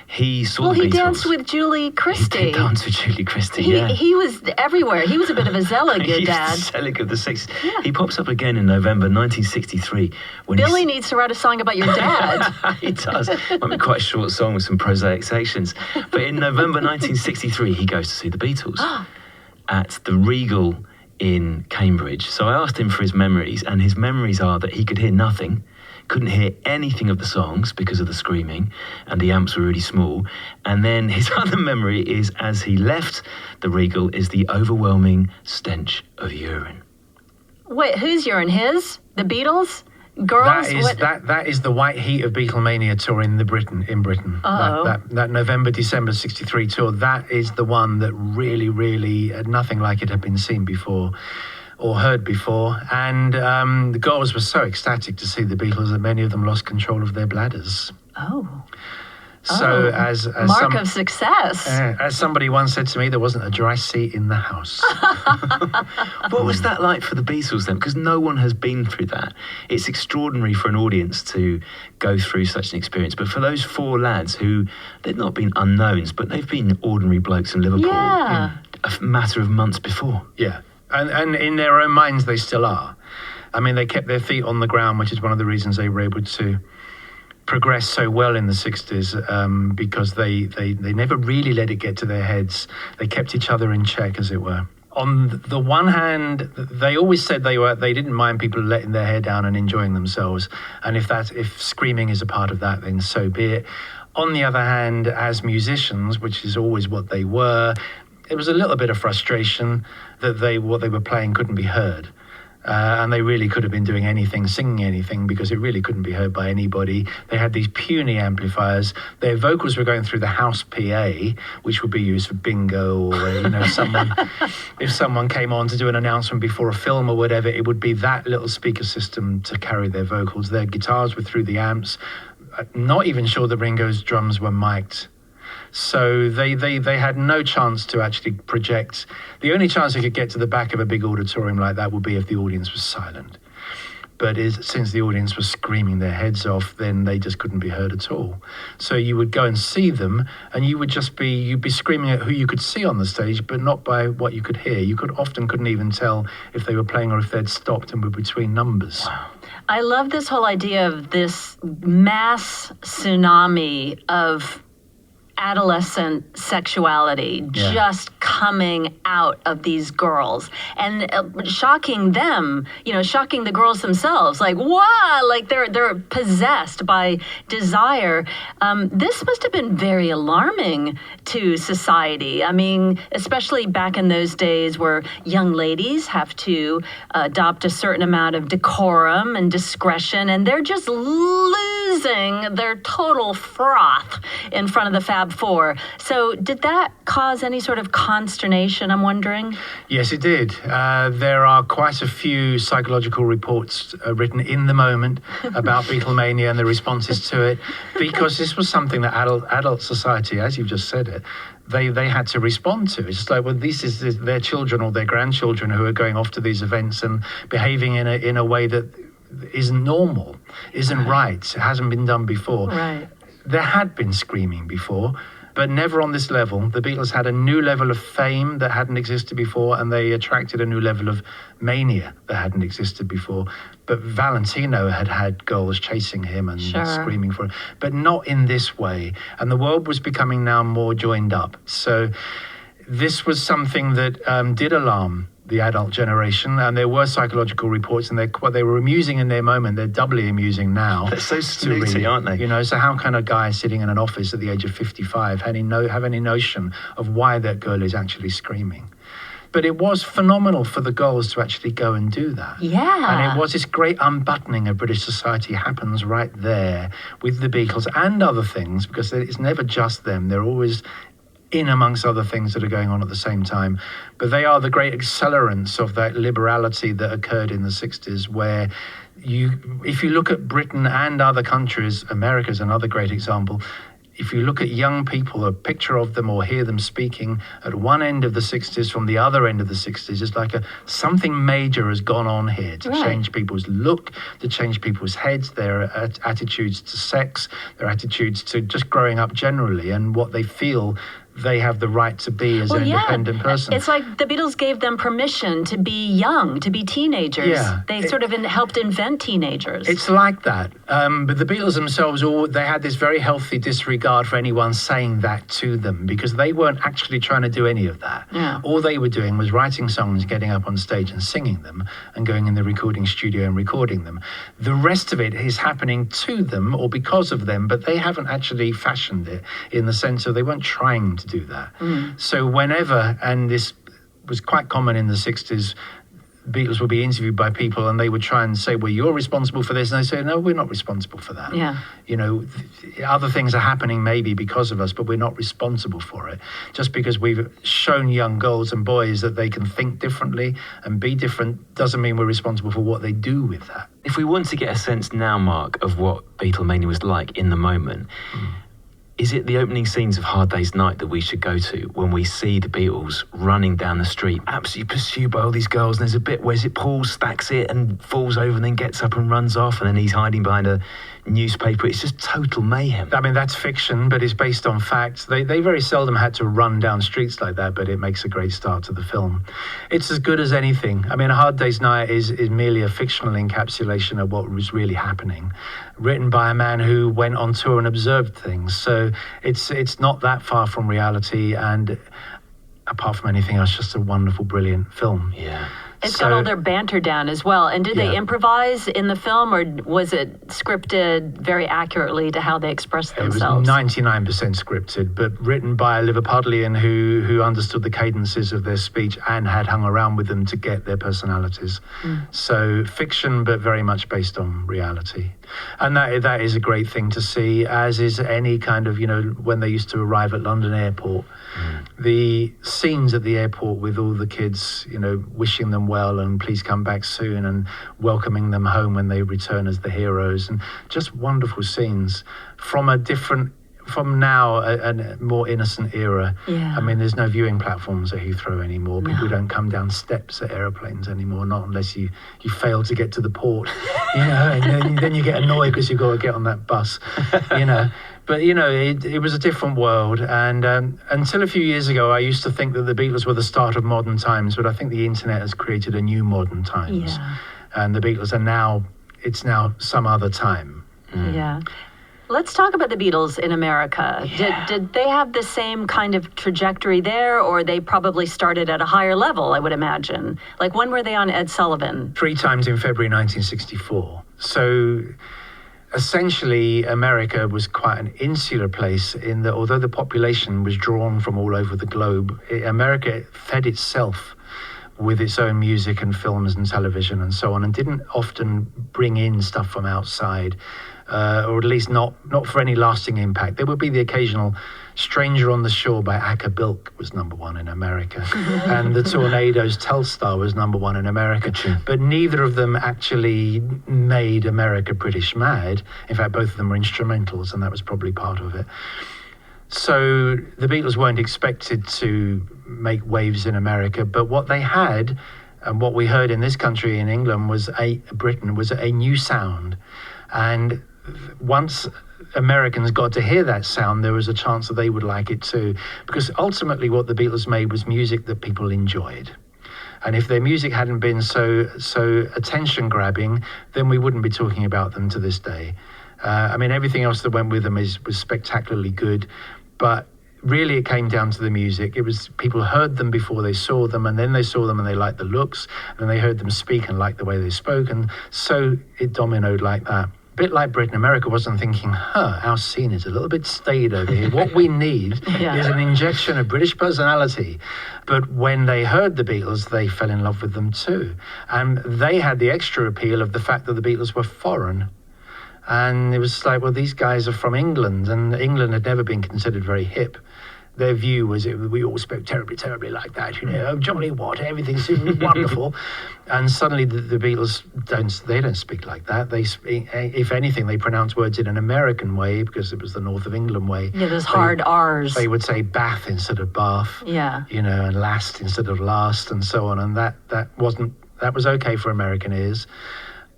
He saw the Beatles. He danced with Julie Christie. He did dance with Julie Christie, He was everywhere. He was a bit of a zealot, your dad. He's the zealot of the 60s. Yeah. He pops up again in November 1963. When Billy needs to write a song about your dad. He does. Might be quite a short song with some prosaic sections. But in November 1963, he goes to see the Beatles at the Regal in Cambridge. So I asked him for his memories, and his memories are that he could hear nothing, couldn't hear anything of the songs because of the screaming, and the amps were really small. And then his other memory is, as he left the Regal, is the overwhelming stench of urine. Wait, whose urine? His? The Beatles? Girls? That is the white heat of Beatlemania tour in Britain. That November-December 63 tour, that is the one that really, nothing like it had been seen before or heard before. And the girls were so ecstatic to see the Beatles that many of them lost control of their bladders. So as mark of success. As somebody once said to me, there wasn't a dry seat in the house. What was that like for the Beatles then? Because no one has been through that. It's extraordinary for an audience to go through such an experience. But for those 4 lads who, they've not been unknowns, but they've been ordinary blokes in Liverpool a matter of months before. Yeah. And in their own minds, they still are. I mean, they kept their feet on the ground, which is one of the reasons they were able to progress so well in the 60s, because they never really let it get to their heads. They kept each other in check, as it were. On the one hand, they always said they didn't mind people letting their hair down and enjoying themselves. And if screaming is a part of that, then so be it. On the other hand, as musicians, which is always what they were, it was a little bit of frustration that what they were playing couldn't be heard. And they really could have been doing anything, singing anything, because it really couldn't be heard by anybody. They had these puny amplifiers. Their vocals were going through the house PA, which would be used for bingo, or someone. If someone came on to do an announcement before a film or whatever, it would be that little speaker system to carry their vocals. Their guitars were through the amps. I'm not even sure that Ringo's drums were mic'd. So they had no chance to actually project. The only chance they could get to the back of a big auditorium like that would be if the audience was silent. But since the audience was screaming their heads off, then they just couldn't be heard at all. So you would go and see them, and you'd be screaming at who you could see on the stage, but not by what you could hear. You couldn't even tell if they were playing or if they'd stopped and were between numbers. Wow. I love this whole idea of this mass tsunami of adolescent sexuality just coming out of these girls and shocking them, shocking the girls themselves. Like, wow, like they're possessed by desire. This must have been very alarming to society. I mean, especially back in those days where young ladies have to adopt a certain amount of decorum and discretion, and they're just losing their total froth in front of the Fab Four. So did that cause any sort of consternation, I'm wondering? Yes, it did. There are quite a few psychological reports written in the moment about Beatlemania and the responses to it, because this was something that adult society, as you've just said it, they had to respond to. It's just like, well, this is their children or their grandchildren who are going off to these events and behaving in a way that isn't normal, isn't right, hasn't been done before. Right. There had been screaming before, but never on this level. The Beatles had a new level of fame that hadn't existed before, and they attracted a new level of mania that hadn't existed before. But Valentino had girls chasing him and screaming for him, but not in this way. And the world was becoming now more joined up. So this was something that did alarm the adult generation, and there were psychological reports, and they were amusing in their moment. They're doubly amusing now. They're so snooty, aren't they? So how can a guy sitting in an office at the age of 55 have any notion of why that girl is actually screaming? But it was phenomenal for the girls to actually go and do that. Yeah. And it was this great unbuttoning of British society happens right there with the Beatles and other things, because it's never just them. They're always in amongst other things that are going on at the same time. But they are the great accelerants of that liberality that occurred in the 60s, where if you look at Britain and other countries, America's another great example, if you look at young people, a picture of them or hear them speaking at one end of the 60s from the other end of the 60s, it's like something major has gone on here to change people's look, to change people's heads, their attitudes to sex, their attitudes to just growing up generally, and what they feel they have the right to be as an independent person. It's like the Beatles gave them permission to be young, to be teenagers. Yeah, they sort of helped invent teenagers. It's like that. But the Beatles themselves, they had this very healthy disregard for anyone saying that to them, because they weren't actually trying to do any of that. Yeah. All they were doing was writing songs, getting up on stage and singing them, and going in the recording studio and recording them. The rest of it is happening to them or because of them, but they haven't actually fashioned it in the sense of they weren't trying to do that. So whenever, and this was quite common in the 60s, Beatles would be interviewed by people and they would try and say, well, you're responsible for this. And they say, no, we're not responsible for that. Yeah. Other things are happening maybe because of us, but we're not responsible for it. Just because we've shown young girls and boys that they can think differently and be different doesn't mean we're responsible for what they do with that. If we want to get a sense now, Mark, of what Beatlemania was like in the moment, is it the opening scenes of Hard Day's Night that we should go to when we see the Beatles running down the street, absolutely pursued by all these girls, and there's a bit where Paul stacks it and falls over and then gets up and runs off, and then he's hiding behind a newspaper. It's just total mayhem. I mean, that's fiction, but it's based on facts. They very seldom had to run down streets like that, but it makes a great start to the film. It's as good as anything. I mean, A Hard Day's Night is merely a fictional encapsulation of what was really happening, written by a man who went on tour and observed things. So it's not that far from reality, and apart from anything else, just a wonderful, brilliant film. Yeah. It's got all their banter down as well. And did they improvise in the film, or was it scripted very accurately to how they expressed themselves? It was 99% scripted, but written by a Liverpudlian who understood the cadences of their speech and had hung around with them to get their personalities. So fiction, but very much based on reality. And that is a great thing to see, as is any kind of, when they used to arrive at London Airport, the scenes at the airport with all the kids, wishing them well and please come back soon, and welcoming them home when they return as the heroes, and just wonderful scenes from now a more innocent era. Yeah. I mean, there's no viewing platforms at Heathrow anymore. People don't come down steps at aeroplanes anymore, not unless you fail to get to the port, and then you get annoyed because you've got to get on that bus, But, it was a different world. And until a few years ago, I used to think that the Beatles were the start of modern times, but I think the internet has created a new modern times. Yeah. And the Beatles it's now some other time. Yeah. Let's talk about the Beatles in America. Yeah. Did they have the same kind of trajectory there, or they probably started at a higher level, I would imagine? Like, when were they on Ed Sullivan? 3 times in February 1964. So essentially, America was quite an insular place in that although the population was drawn from all over the globe, America fed itself with its own music and films and television and so on, and didn't often bring in stuff from outside, or at least not for any lasting impact. There would be the occasional Stranger on the Shore by Acker Bilk was #1 in America, and the Tornadoes' Telstar was #1 in America. But neither of them actually made America British mad. In fact, both of them were instrumentals, and that was probably part of it. So the Beatles weren't expected to make waves in America, but what they had, and what we heard in this country, in England, Britain, was a new sound. And once Americans got to hear that sound, there was a chance that they would like it too, because ultimately what the Beatles made was music that people enjoyed. And if their music hadn't been so attention grabbing, then we wouldn't be talking about them to this day. I mean, everything else that went with them was spectacularly good, but really it came down to the music. It was people heard them before they saw them, and then they saw them and they liked the looks, and then they heard them speak and liked the way they spoke, and so it dominoed like that. A bit like Britain, America wasn't thinking, our scene is a little bit staid over here. What we need is an injection of British personality. But when they heard the Beatles, they fell in love with them too. And they had the extra appeal of the fact that the Beatles were foreign. And it was like, well, these guys are from England, and England had never been considered very hip. Their view was we all spoke terribly, terribly like that, jolly what, everything's wonderful. And suddenly the Beatles don't speak like that. They speak, if anything, they pronounce words in an American way, because it was the north of England way. Yeah, those hard R's. They would say bath instead of bath. Yeah. And last instead of last, and so on. And that was okay for American ears.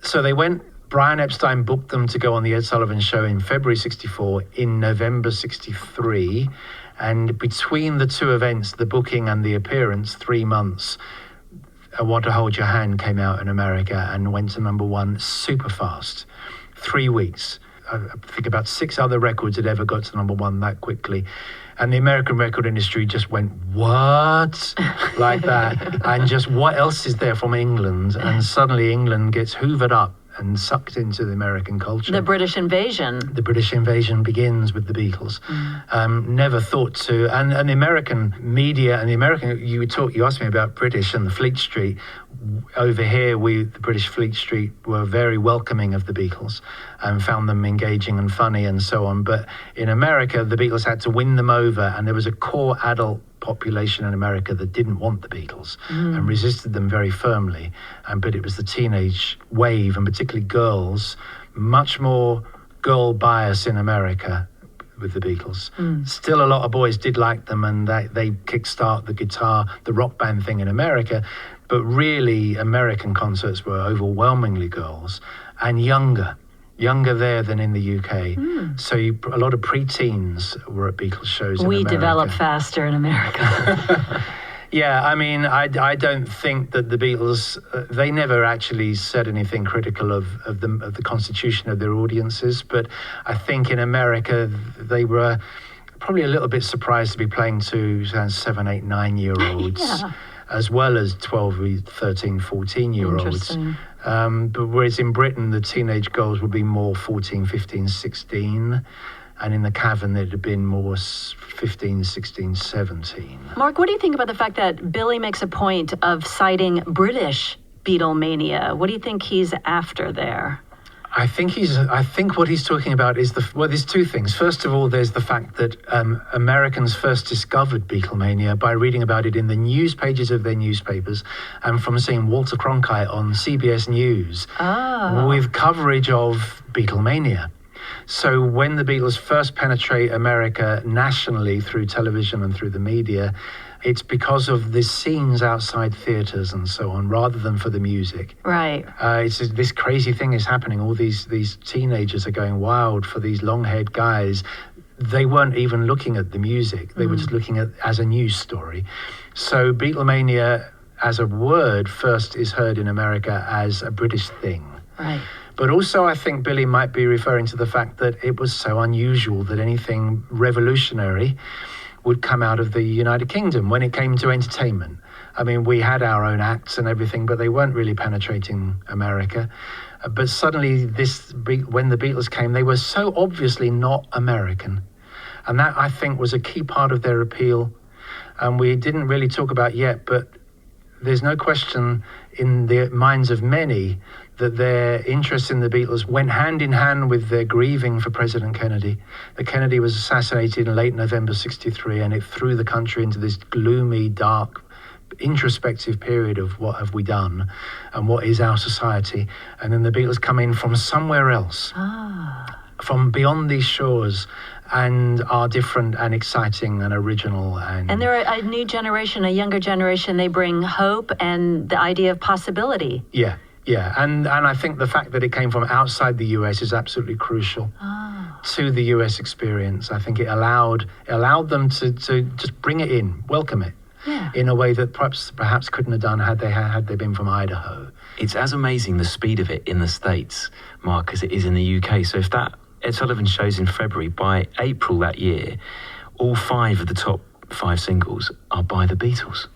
So they went. Brian Epstein booked them to go on the Ed Sullivan Show in February 64, in November 63. And between the two events, the booking and the appearance, 3 months, I Want to Hold Your Hand came out in America and went to #1 super fast. 3 weeks. I think about 6 other records had ever got to #1 that quickly. And the American record industry just went, what? Like that. And just what else is there from England? And suddenly England gets hoovered up and sucked into the American culture. The British invasion. The British invasion begins with the Beatles. Never thought to, and the American media and the American, you asked me about British and the Fleet Street. Over here, the British Fleet Street were very welcoming of the Beatles and found them engaging and funny and so on. But in America, the Beatles had to win them over, and there was a core adult population in America that didn't want the Beatles and resisted them very firmly. But it was the teenage wave, and particularly girls, much more girl bias in America with the Beatles. Still a lot of boys did like them, and they kickstart the guitar, the rock band thing in America. But really, American concerts were overwhelmingly girls and younger. Younger there than in the UK. So a lot of pre-teens were at Beatles shows in America. We develop faster in America. Yeah, I mean, I don't think that the Beatles, they never actually said anything critical of the constitution of their audiences, but I think in America they were probably a little bit surprised to be playing to 7, 8, 9-year-olds. Yeah. As well as 12, 13, 14-year-olds. Interesting. But whereas in Britain, the teenage girls would be more 14, 15, 16. And in the Cavern, they'd have been more 15, 16, 17. Mark, what do you think about the fact that Billy makes a point of citing British Beatlemania? What do you think he's after there? I think what he's talking about is there's two things. First of all, there's the fact that Americans first discovered Beatlemania by reading about it in the news pages of their newspapers and from seeing Walter Cronkite on CBS News with coverage of Beatlemania. So when the Beatles first penetrate America nationally through television and through the media, it's because of the scenes outside theaters and so on, rather than for the music. Right. This crazy thing is happening. All these teenagers are going wild for these long-haired guys. They weren't even looking at the music. They were just looking at as a news story. So Beatlemania, as a word, first is heard in America as a British thing. Right. But also, I think Billy might be referring to the fact that it was so unusual that anything revolutionary would come out of the United Kingdom when it came to entertainment. I mean, we had our own acts and everything, but they weren't really penetrating America. But suddenly, when the Beatles came, they were so obviously not American. And that, I think, was a key part of their appeal. And we didn't really talk about yet, but there's no question in the minds of many that their interest in the Beatles went hand in hand with their grieving for President Kennedy. That Kennedy was assassinated in late November '63, and it threw the country into this gloomy, dark, introspective period of what have we done and what is our society. And then the Beatles come in from somewhere else, from beyond these shores, and are different and exciting and original. And they're a new generation, a younger generation. They bring hope and the idea of possibility. Yeah, and I think the fact that it came from outside the US is absolutely crucial to the US experience. I think it allowed them to just bring it in, welcome it, in a way that perhaps couldn't have done had they been from Idaho. It's as amazing the speed of it in the States, Mark, as it is in the UK. So if that Ed Sullivan shows in February, by April that year, all 5 of the top 5 singles are by the Beatles.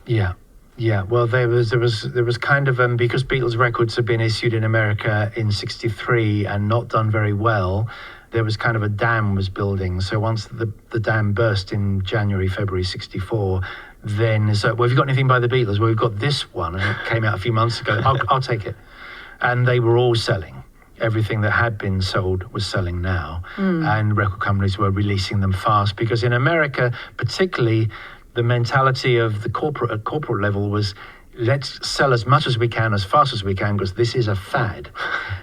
Yeah, well, there was kind of because Beatles records had been issued in America in '63 and not done very well. There was kind of a dam was building. So once the dam burst in February '64, then so well, have you got anything by the Beatles? Well, we've got this one, and it came out a few months ago. I'll take it, and they were all selling. Everything that had been sold was selling now, and record companies were releasing them fast because in America, particularly, the mentality of the corporate level was, let's sell as much as we can, as fast as we can, because this is a fad.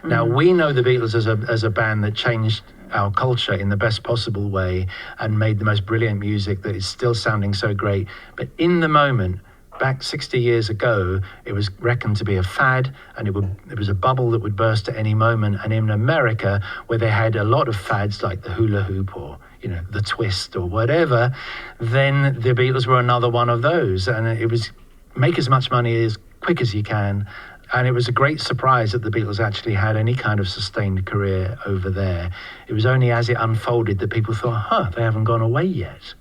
Now, we know the Beatles as a band that changed our culture in the best possible way and made the most brilliant music that is still sounding so great. But in the moment, back 60 years ago, it was reckoned to be a fad, and it was a bubble that would burst at any moment. And in America, where they had a lot of fads like the hula hoop or the twist or whatever, then the Beatles were another one of those. And it was make as much money as quick as you can. And it was a great surprise that the Beatles actually had any kind of sustained career over there. It was only as it unfolded that people thought, they haven't gone away yet.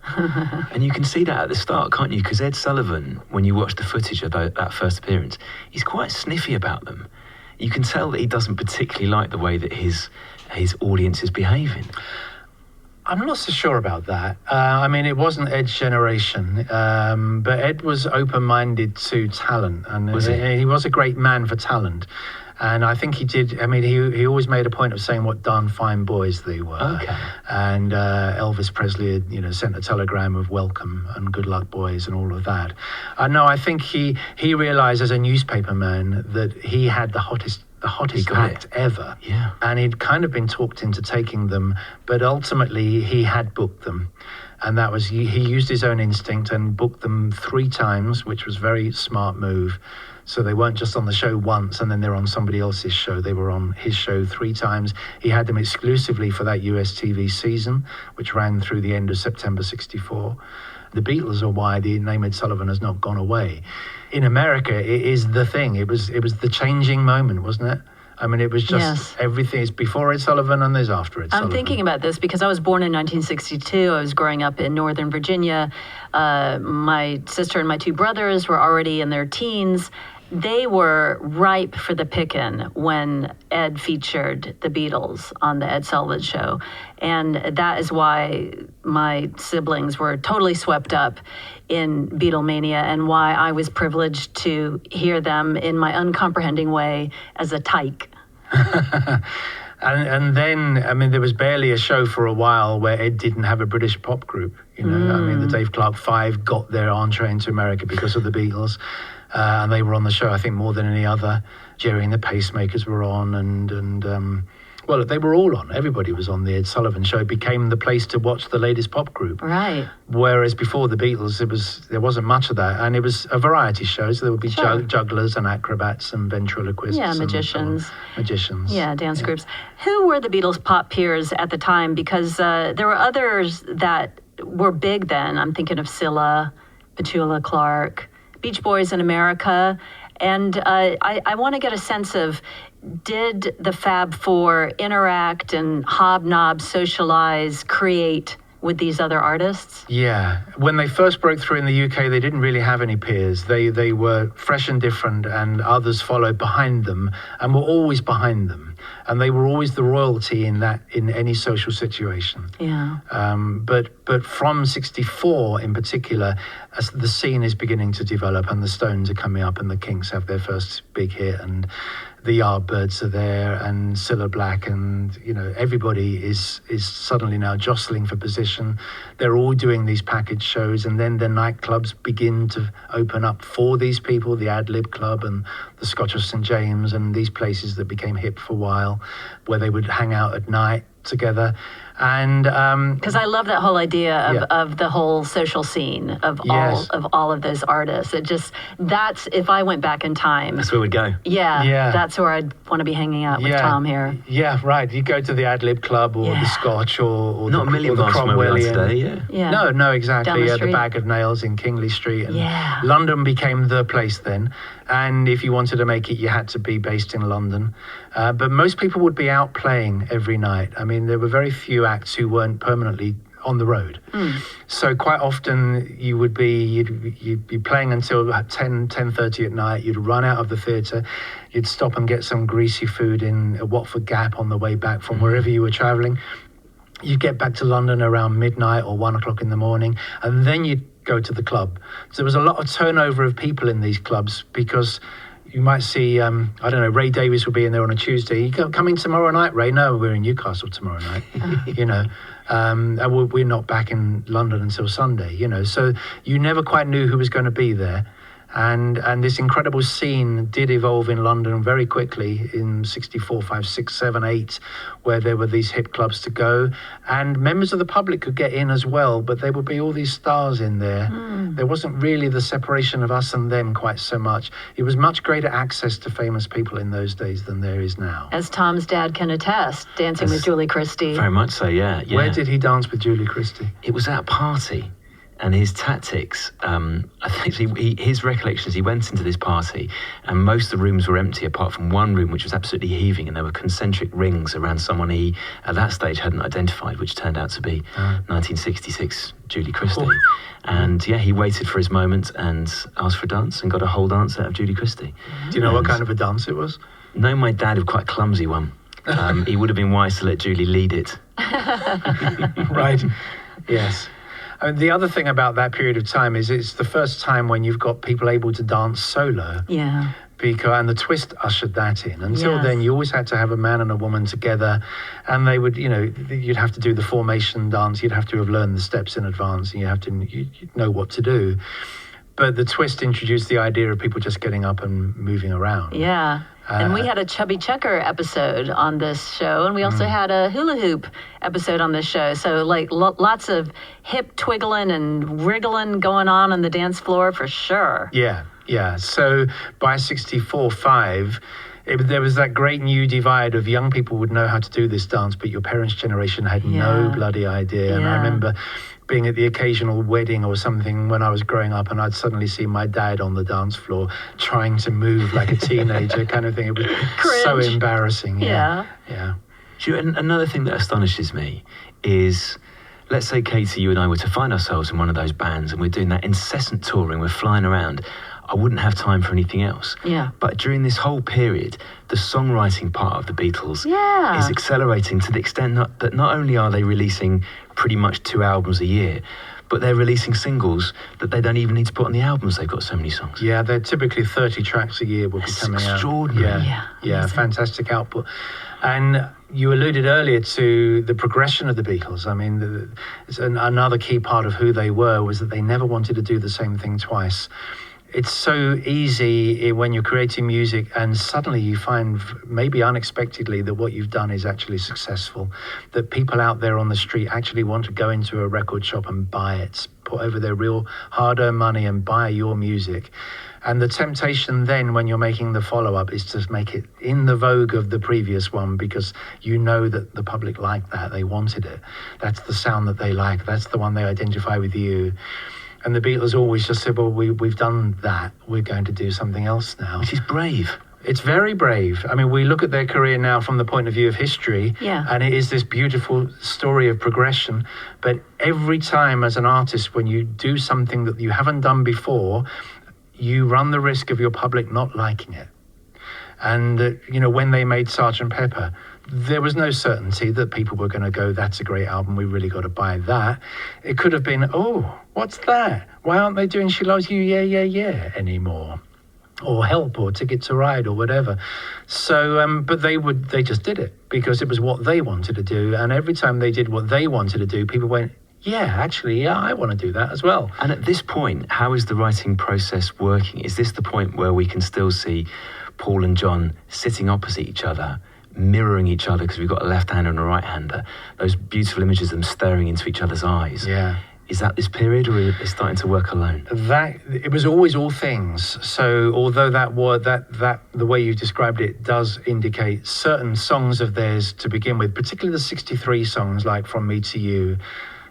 And you can see that at the start, can't you? Because Ed Sullivan, when you watch the footage of that first appearance, he's quite sniffy about them. You can tell that he doesn't particularly like the way that his audience is behaving. I'm not so sure about that. I mean, it wasn't Ed's generation, but Ed was open-minded to talent, and he was a great man for talent. And I think he did. I mean, he always made a point of saying what darn fine boys they were. Okay. And Elvis Presley had, sent a telegram of welcome and good luck, boys, and all of that. No, I think he realized as a newspaper man that he had the hottest act ever. Yeah. And he'd kind of been talked into taking them, but ultimately he had booked them. And that was, he used his own instinct and booked them 3 times, which was a very smart move, So they weren't just on the show once and then they're on somebody else's show. They were on his show 3 times. He had them exclusively for that US TV season, which ran through the end of September 64. The Beatles are why the name Ed Sullivan has not gone away. In America, it is the thing. It was the changing moment, wasn't it? I mean, it was just everything. It's before Ed Sullivan and there's after Ed Sullivan. I'm thinking about this because I was born in 1962. I was growing up in Northern Virginia. My sister and my 2 brothers were already in their teens. They were ripe for the pickin' when Ed featured the Beatles on the Ed Sullivan Show. And that is why my siblings were totally swept up in Beatlemania and why I was privileged to hear them in my uncomprehending way as a tyke. And then, I mean, there was barely a show for a while where Ed didn't have a British pop group. I mean, the Dave Clark 5 got their entree into America because of the Beatles. And they were on the show, I think, more than any other. Jerry and the Pacemakers were on, well, they were all on. Everybody was on the Ed Sullivan Show. It became the place to watch the latest pop group. Right. Whereas before the Beatles, there wasn't much of that, and it was a variety show. So there would be jugglers and acrobats and ventriloquists. Yeah, magicians. Magicians. Yeah, dance groups. Who were the Beatles' pop peers at the time? Because there were others that were big then. I'm thinking of Cilla, Petula Clark, Beach Boys in America. And I want to get a sense of, did the Fab Four interact and hobnob, socialize, create with these other artists? Yeah. When they first broke through in the UK, they didn't really have any peers. They were fresh and different, and others followed behind them and were always behind them. And they were always the royalty in any social situation. Yeah. But from 64 in particular, as the scene is beginning to develop and the Stones are coming up and the Kinks have their first big hit and the Yardbirds are there and Cilla Black and, everybody is suddenly now jostling for position. They're all doing these package shows, and then the nightclubs begin to open up for these people, the Ad Lib Club and the Scotch of St. James and these places that became hip for a while, where they would hang out at night together. And because I love that whole idea of the whole social scene of all of those artists. That's if I went back in time, that's where we'd go. Yeah, that's where I'd want to be hanging out with Tom here. Yeah, right. You go to the Ad Lib Club or the Scotch or not the, a million or the miles from where we are Cromwellian. today. Yeah. No, exactly. Down the The Bag of Nails in Kingley Street. And Yeah. London became the place then. And if you wanted to make it, you had to be based in London. But most people would be out playing every night. I mean, there were very few acts who weren't permanently on the road. So quite often you'd be playing until 10:30 at night. You'd run out of the theatre. You'd stop and get some greasy food in a Watford Gap on the way back from wherever you were travelling. You'd get back to London around midnight or 1 o'clock in the morning, and then you'd go to the club. So there was a lot of turnover of people in these clubs because you might see, Ray Davies will be in there on a Tuesday. You go, coming tomorrow night, Ray? No, we're in Newcastle tomorrow night, and we're not back in London until Sunday, So you never quite knew who was going to be there. And this incredible scene did evolve in London very quickly in 64, 5, 6, 7, 8, where there were these hip clubs to go. And members of the public could get in as well, but there would be all these stars in there. There wasn't really the separation of us and them quite so much. It was much greater access to famous people in those days than there is now. As Tom's dad can attest, dancing with Julie Christie. Very much so, yeah. Where did he dance with Julie Christie? It was at a party. And his tactics, I think his recollections, he went into this party and most of the rooms were empty apart from one room which was absolutely heaving, and there were concentric rings around someone he, at that stage, hadn't identified, which turned out to be 1966 Julie Christie. And he waited for his moment and asked for a dance and got a whole dance out of Julie Christie. Do you know what kind of a dance it was? No, my dad had quite a clumsy one. He would have been wise to let Julie lead it. Right, yes. I mean, the other thing about that period of time is it's the first time when you've got people able to dance solo. Yeah. And the twist ushered that in. Until then, you always had to have a man and a woman together, and they would, you'd have to do the formation dance. You'd have to have learned the steps in advance, and you'd know what to do. But the twist introduced the idea of people just getting up and moving around. Yeah. And we had a Chubby Checker episode on this show, and we also had a hula hoop episode on this show. So, lots of hip twiggling and wriggling going on the dance floor for sure. Yeah. Yeah. So by 64, 5, there was that great new divide of young people would know how to do this dance, but your parents' generation had no bloody idea. And I remember being at the occasional wedding or something when I was growing up, and I'd suddenly see my dad on the dance floor trying to move like a teenager kind of thing. It was so embarrassing. Yeah. And another thing that astonishes me is, let's say, Katie, you and I were to find ourselves in one of those bands and we're doing that incessant touring, we're flying around. I wouldn't have time for anything else. Yeah. But during this whole period, the songwriting part of the Beatles is accelerating to the extent that not only are they releasing pretty much 2 albums a year, but they're releasing singles that they don't even need to put on the albums. They've got so many songs. Yeah, they're typically 30 tracks a year will be coming out. Extraordinary. Yeah, fantastic output. And you alluded earlier to the progression of the Beatles. I mean, another key part of who they were was that they never wanted to do the same thing twice. It's so easy when you're creating music and suddenly you find, maybe unexpectedly, that what you've done is actually successful, that people out there on the street actually want to go into a record shop and buy it, put over their real hard-earned money and buy your music. And the temptation then when you're making the follow-up is to make it in the vogue of the previous one, because you know that the public liked that, they wanted it. That's the sound that they like, that's the one they identify with you. And the Beatles always just said, well, we've done that, we're going to do something else now. Which is brave. It's very brave. I mean, we look at their career now from the point of view of history, and it is this beautiful story of progression. But every time as an artist, when you do something that you haven't done before, you run the risk of your public not liking it. And, when they made Sgt. Pepper, there was no certainty that people were going to go, that's a great album, we really got to buy that. It could have been, oh, what's that? Why aren't they doing She Loves You, Yeah, Yeah, Yeah anymore? Or Help, or Ticket to Ride, or whatever. So, but they just did it because it was what they wanted to do. And every time they did what they wanted to do, people went, I want to do that as well. And at this point, how is the writing process working? Is this the point where we can still see Paul and John sitting opposite each other, mirroring each other, because we've got a left-hander and a right-hander, those beautiful images of them staring into each other's eyes? Yeah. Is that this period, or is it starting to work alone? It was always all things. So although that the way you described it does indicate certain songs of theirs to begin with, particularly the 63 songs like From Me to You,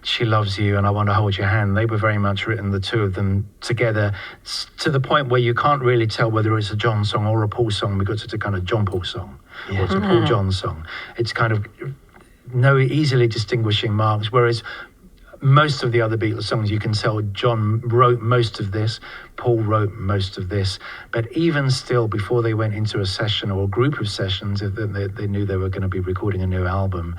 She Loves You, and I Want to Hold Your Hand, they were very much written, the two of them together, to the point where you can't really tell whether it's a John song or a Paul song, because it's a kind of John Paul song, or it's a Paul John song. It's kind of no easily distinguishing marks, whereas most of the other Beatles songs, you can tell John wrote most of this, Paul wrote most of this, but even still, before they went into a session or a group of sessions, if they knew they were going to be recording a new album,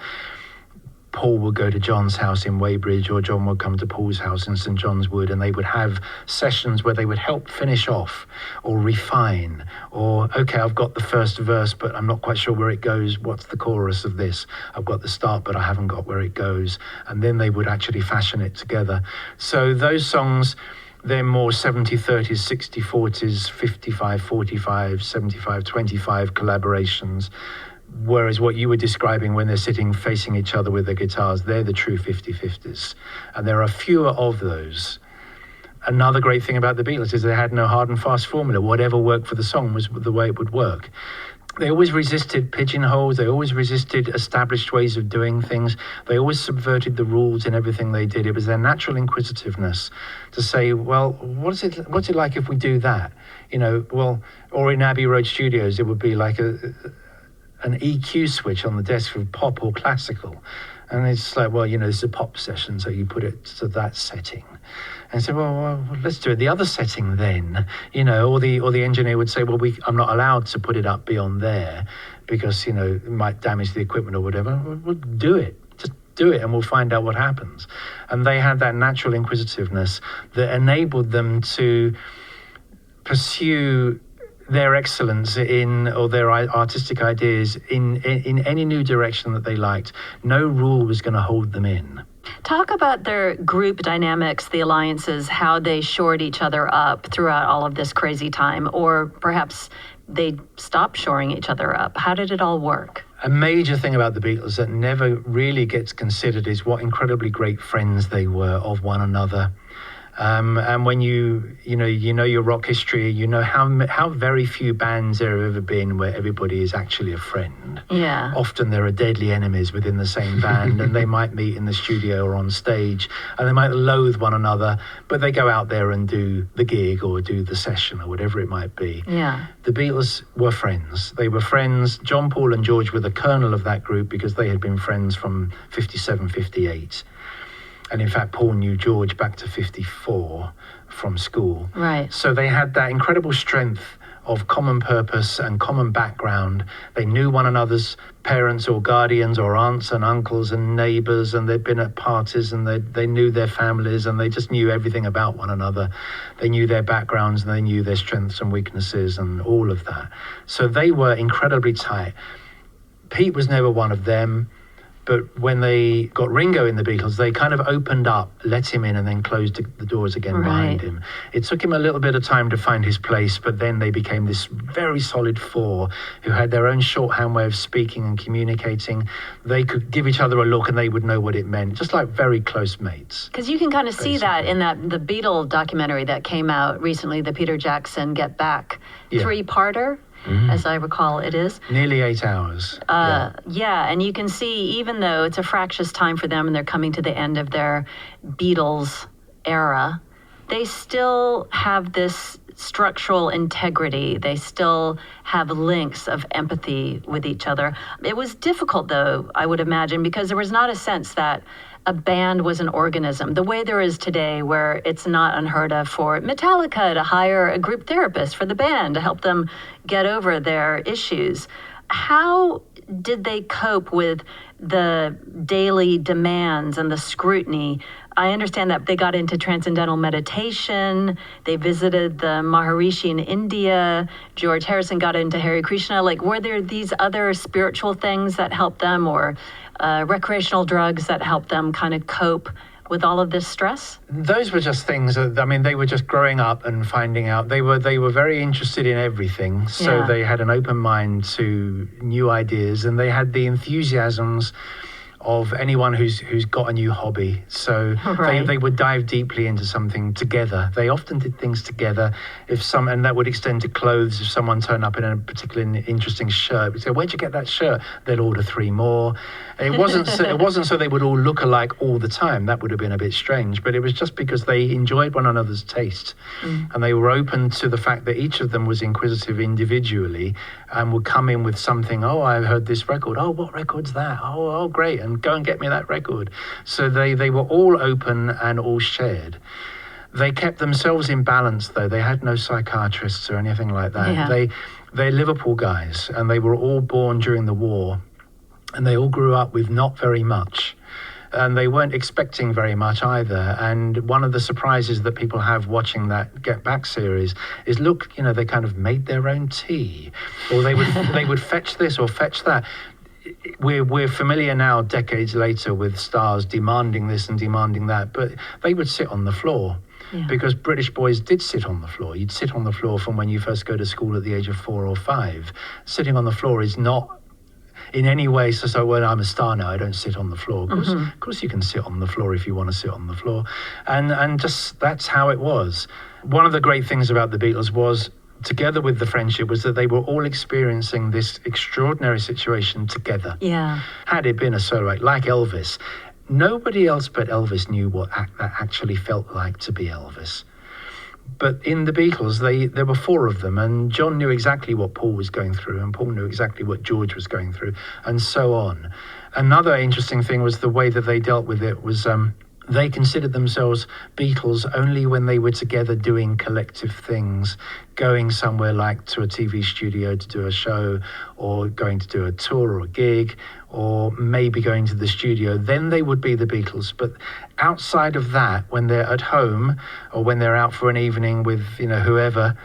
Paul would go to John's house in Weybridge, or John would come to Paul's house in St. John's Wood, and they would have sessions where they would help finish off or refine, or, okay, I've got the first verse, but I'm not quite sure where it goes. What's the chorus of this? I've got the start, but I haven't got where it goes. And then they would actually fashion it together. So those songs, they're more 70-30s, 60-40s, 55-45, 75-25 collaborations. Whereas what you were describing when they're sitting facing each other with their guitars, they're the true 50-50s. And there are fewer of those. Another great thing about the Beatles is they had no hard and fast formula. Whatever worked for the song was the way it would work. They always resisted pigeonholes. They always resisted established ways of doing things. They always subverted the rules in everything they did. It was their natural inquisitiveness to say, well, what's it like if we do that? Or in Abbey Road Studios, it would be like an EQ switch on the desk for pop or classical. And it's like, well, this is a pop session, so you put it to that setting. And so, well, let's do it the other setting then, or the engineer would say, well, I'm not allowed to put it up beyond there because, it might damage the equipment or whatever. We'll do it. Just do it and we'll find out what happens. And they had that natural inquisitiveness that enabled them to pursue their excellence or their artistic ideas in any new direction that they liked. No rule was going to hold them in. Talk about their group dynamics, the alliances, how they shored each other up throughout all of this crazy time, or perhaps they stopped shoring each other up. How did it all work? A major thing about the Beatles that never really gets considered is what incredibly great friends they were of one another. And when you know your rock history, you know how very few bands there have ever been where everybody is actually a friend. Yeah. Often there are deadly enemies within the same band, and they might meet in the studio or on stage, and they might loathe one another, but they go out there and do the gig or do the session or whatever it might be. Yeah. The Beatles were friends. They were friends. John, Paul and George were the kernel of that group because they had been friends from 57, 58. And in fact, Paul knew George back to 54 from school. Right. So they had that incredible strength of common purpose and common background. They knew one another's parents or guardians or aunts and uncles and neighbors, and they'd been at parties, and they knew their families, and they just knew everything about one another. They knew their backgrounds, and they knew their strengths and weaknesses and all of that. So they were incredibly tight. Pete was never one of them. But when they got Ringo in the Beatles, they kind of opened up, let him in, and then closed the doors again behind him. It took him a little bit of time to find his place, but then they became this very solid four who had their own shorthand way of speaking and communicating. They could give each other a look and they would know what it meant, just like very close mates. Because you can kind of see that in the Beatle documentary that came out recently, the Peter Jackson Get Back three-parter. As I recall, it is. Nearly 8 hours. Yeah, and you can see, even though it's a fractious time for them and they're coming to the end of their Beatles era, they still have this structural integrity. They still have links of empathy with each other. It was difficult, though, I would imagine, because there was not a sense that a band was an organism, the way there is today, where it's not unheard of for Metallica to hire a group therapist for the band to help them get over their issues. How did they cope with the daily demands and the scrutiny? I understand that they got into transcendental meditation. They visited the Maharishi in India. George Harrison got into Hare Krishna. Like, were there these other spiritual things that helped them, or recreational drugs that helped them kind of cope with all of this stress? Those were just things that, I mean, they were just growing up and finding out. They were very interested in everything. So they had an open mind to new ideas, and they had the enthusiasms of anyone who's got a new hobby. So they would dive deeply into something together. They often did things together. And that would extend to clothes. If someone turned up in a particularly interesting shirt, we'd say, "Where'd you get that shirt?" They'd order 3 more. It wasn't so they would all look alike all the time. That would have been a bit strange. But it was just because they enjoyed one another's taste, and they were open to the fact that each of them was inquisitive individually and would come in with something. "Oh, I heard this record. Oh, what record's that? Oh, great. And go and get me that record." So they were all open and all shared. They kept themselves in balance, though. They had no psychiatrists or anything like that. Yeah. They're Liverpool guys, and they were all born during the war, and they all grew up with not very much. And they weren't expecting very much either. And one of the surprises that people have watching that Get Back series is, look, they kind of made their own tea, or they would fetch this or fetch that. We're familiar now, decades later, with stars demanding this and demanding that, but they would sit on the floor. Because British boys did sit on the floor. You'd sit on the floor from when you first go to school at the age of 4 or 5. Sitting on the floor is not in any way so when I'm a star now, I don't sit on the floor. Of course you can sit on the floor if you want to sit on the floor. And just that's how it was. One of the great things about the Beatles was, together with the friendship, was that they were all experiencing this extraordinary situation together. Yeah. Had it been a solo act like Elvis, nobody else but Elvis knew what that actually felt like to be Elvis. But in the Beatles, there were 4 of them, and John knew exactly what Paul was going through, and Paul knew exactly what George was going through, and so on. Another interesting thing was the way that they dealt with it was they considered themselves Beatles only when they were together doing collective things, going somewhere like to a TV studio to do a show, or going to do a tour or a gig, or maybe going to the studio. Then they would be the Beatles. But outside of that, when they're at home or when they're out for an evening with whoever,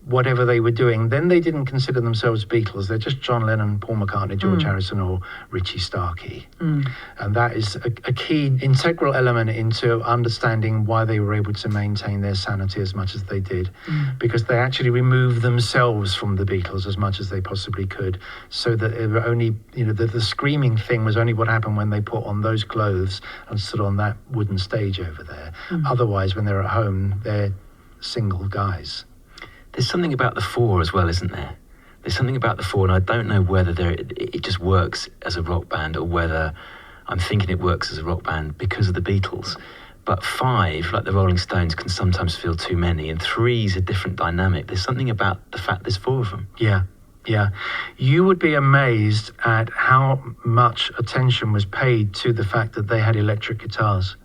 whatever they were doing, then they didn't consider themselves Beatles. They're just John Lennon, Paul McCartney, George Harrison, or Richie Starkey. And that is a key integral element into understanding why they were able to maintain their sanity as much as they did, because they actually removed themselves from the Beatles as much as they possibly could, so that it were only, the screaming thing was only what happened when they put on those clothes and stood on that wooden stage over there. Otherwise, when they're at home, they're single guys. There's something about the Four as well, isn't there? There's something about the Four, and I don't know whether it just works as a rock band or whether I'm thinking it works as a rock band because of the Beatles. But 5, like the Rolling Stones, can sometimes feel too many, and 3 is a different dynamic. There's something about the fact there's 4 of them. Yeah. You would be amazed at how much attention was paid to the fact that they had electric guitars,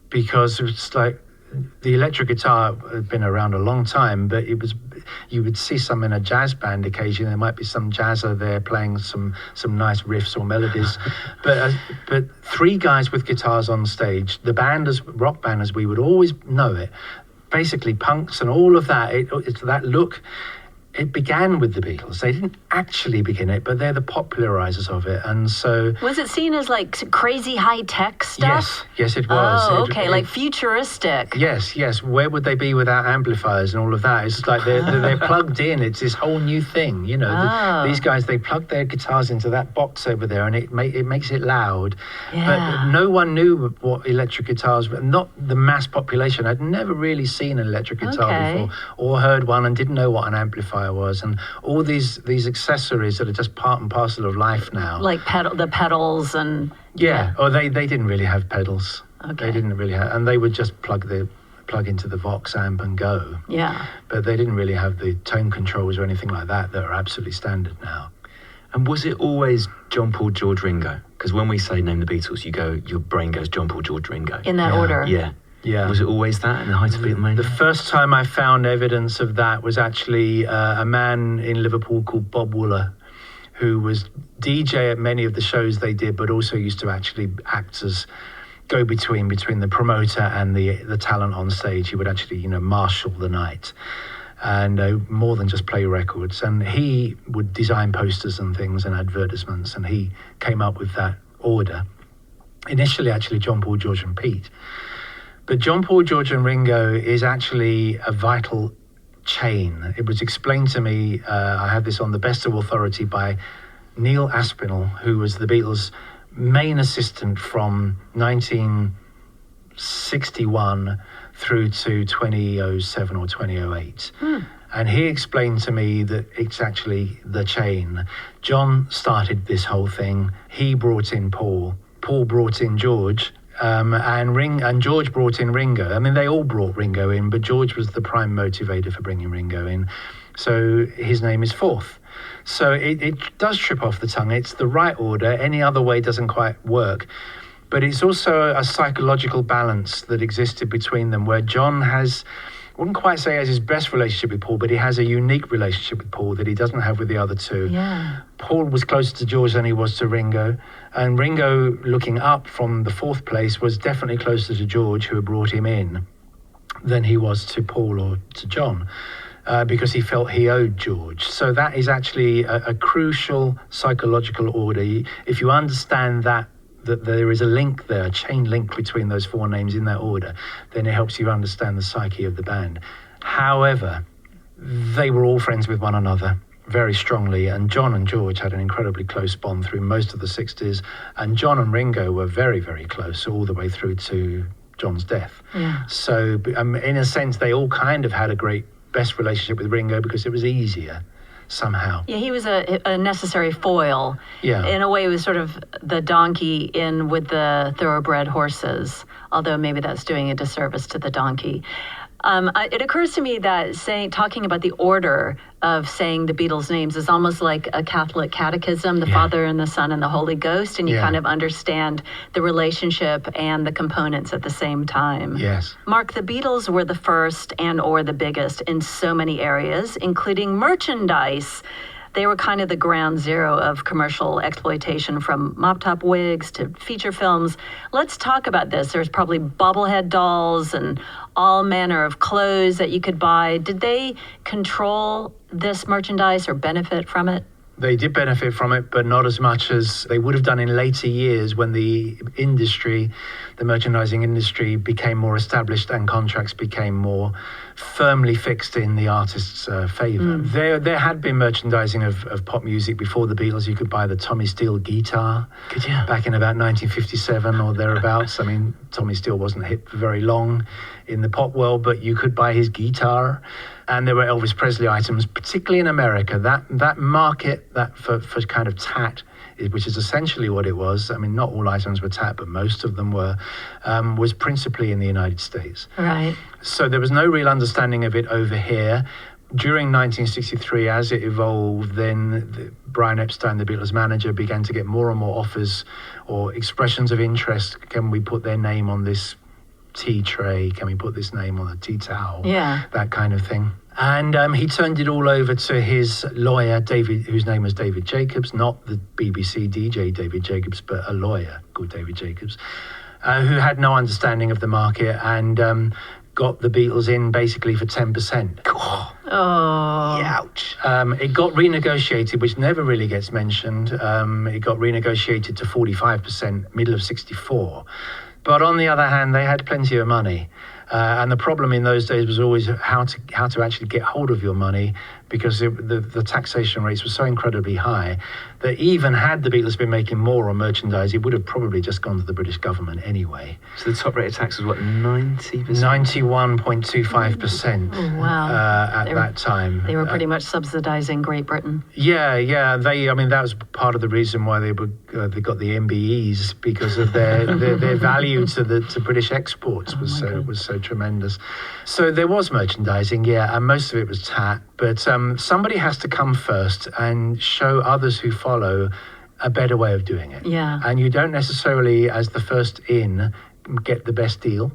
because it's like, the electric guitar had been around a long time, but you would see some in a jazz band occasionally. There might be some jazzer there playing some nice riffs or melodies, but 3 guys with guitars on stage. The band, as rock band as we would always know it, basically punks and all of that. It's that look. It began with the Beatles. They didn't actually begin it, but they're the popularizers of it. And so... Was it seen as like crazy high-tech stuff? Yes, it was. Oh, okay, like futuristic. Yes. Where would they be without amplifiers and all of that? It's like they're plugged in. It's this whole new thing, These guys, they plug their guitars into that box over there, and it makes it loud. Yeah. But no one knew what electric guitars were. Not the mass population. I'd never really seen an electric guitar before, or heard one, and didn't know what an amplifier was, and all these accessories that are just part and parcel of life now, like the pedals and or they didn't really have pedals. Okay. They didn't really have, and they would just plug into the Vox amp and go. But they didn't really have the tone controls or anything like that are absolutely standard now. And was it always John, Paul, George, Ringo? Because when we say name the Beatles, your brain goes John, Paul, George, Ringo in that order. Yeah. Was it always that in the height of Beatlemania? The first time I found evidence of that was actually a man in Liverpool called Bob Wooler, who was DJ at many of the shows they did, but also used to actually act as go-between between the promoter and the talent on stage. He would actually, marshal the night, and more than just play records. And he would design posters and things and advertisements, and he came up with that order. Initially, actually, John, Paul, George, and Pete. But John, Paul, George, and Ringo is actually a vital chain. It was explained to me, I have this on the best of authority, by Neil Aspinall, who was the Beatles' main assistant from 1961 through to 2007 or 2008. And he explained to me that it's actually the chain. John started this whole thing. He brought in Paul. Paul brought in George. And George brought in Ringo. I mean, they all brought Ringo in, but George was the prime motivator for bringing Ringo in. So his name is fourth. So it does trip off the tongue. It's the right order. Any other way doesn't quite work. But it's also a psychological balance that existed between them, where John has, I wouldn't quite say has his best relationship with Paul, but he has a unique relationship with Paul that he doesn't have with the other two. Yeah. Paul was closer to George than he was to Ringo. And Ringo, looking up from the 4th place, was definitely closer to George, who had brought him in, than he was to Paul or to John, because he felt he owed George. So that is actually a crucial psychological order. If you understand that there is a link there, a chain link between those 4 names in that order, then it helps you understand the psyche of the band. However, they were all friends with one another very strongly, and John and George had an incredibly close bond through most of the 60s, and John and Ringo were very, very close all the way through to John's death. Yeah. So in a sense, they all kind of had a great best relationship with Ringo because it was easier somehow. Yeah, he was a necessary foil. Yeah. In a way, it was sort of the donkey in with the thoroughbred horses, although maybe that's doing a disservice to the donkey. It occurs to me that talking about the order of saying the Beatles' names is almost like a Catholic catechism, the Father and the Son and the Holy Ghost, and you kind of understand the relationship and the components at the same time. Yes. Mark, the Beatles were the first and or the biggest in so many areas, including merchandise. They were kind of the ground zero of commercial exploitation, from mop-top wigs to feature films. Let's talk about this. There's probably bobblehead dolls and all manner of clothes that you could buy. Did they control this merchandise or benefit from it? They did benefit from it, but not as much as they would have done in later years when the industry, the merchandising industry, became more established and contracts became more firmly fixed in the artist's favor. There had been merchandising of pop music before the Beatles. You could buy the Tommy Steele guitar back in about 1957 or thereabouts. I mean, Tommy Steele wasn't hit for very long in the pop world, but you could buy his guitar. And there were Elvis Presley items, particularly in America. That market for kind of tat, which is essentially what it was. I mean, not all items were tat, but most of them were, was principally in the United States. Right. So there was no real understanding of it over here. During 1963, as it evolved, then Brian Epstein, the Beatles manager, began to get more and more offers or expressions of interest. Can we put their name on this tea tray? Can we put this name on a tea towel? Yeah. That kind of thing. And he turned it all over to his lawyer, David, whose name was David Jacobs, not the BBC DJ David Jacobs, but a lawyer called David Jacobs, who had no understanding of the market and got the Beatles in basically for 10%. Oh. Ouch. It got renegotiated, which never really gets mentioned. It got renegotiated to 45%, middle of 64. But on the other hand, they had plenty of money. And the problem in those days was always how to actually get hold of your money, because the taxation rates were so incredibly high that even had the Beatles been making more on merchandise, it would have probably just gone to the British government anyway. So the top rate of tax was what, 90%? 91.25%. Oh, wow. At that time. They were pretty much subsidizing Great Britain. Yeah. That was part of the reason why they got the MBEs, because of their value to British exports was so tremendous. So there was merchandising, and most of it was tat. But somebody has to come first and show others who follow a better way of doing it. Yeah. And you don't necessarily, as the first in, get the best deal,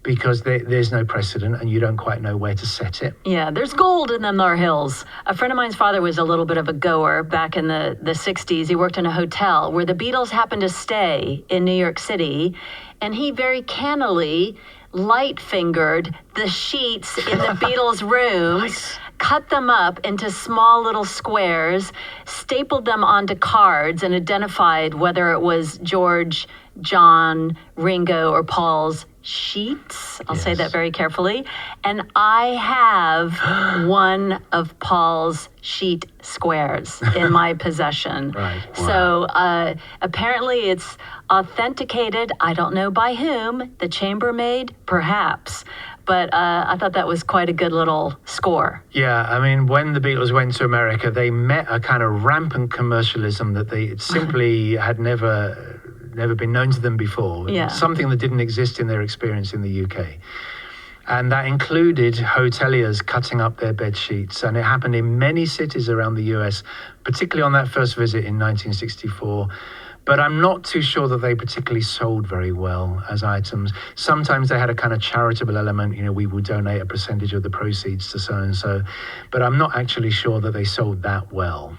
because there's no precedent and you don't quite know where to set it. Yeah, there's gold in them there hills. A friend of mine's father was a little bit of a goer back in the 60s. He worked in a hotel where the Beatles happened to stay in New York City, and he very cannily light-fingered the sheets in the Beatles' rooms. Nice. Cut them up into small little squares, stapled them onto cards, and identified whether it was George, John, Ringo, or Paul's sheets. I'll say that very carefully. And I have one of Paul's sheet squares in my possession. Right. Wow. So apparently it's authenticated. I don't know by whom. The chambermaid, perhaps. But I thought that was quite a good little score. Yeah, I mean, when the Beatles went to America, they met a kind of rampant commercialism that they simply had never been known to them before. Yeah. Something that didn't exist in their experience in the UK. And that included hoteliers cutting up their bed sheets. And it happened in many cities around the US, particularly on that first visit in 1964. But I'm not too sure that they particularly sold very well as items. Sometimes they had a kind of charitable element, we will donate a percentage of the proceeds to so-and-so. But I'm not actually sure that they sold that well.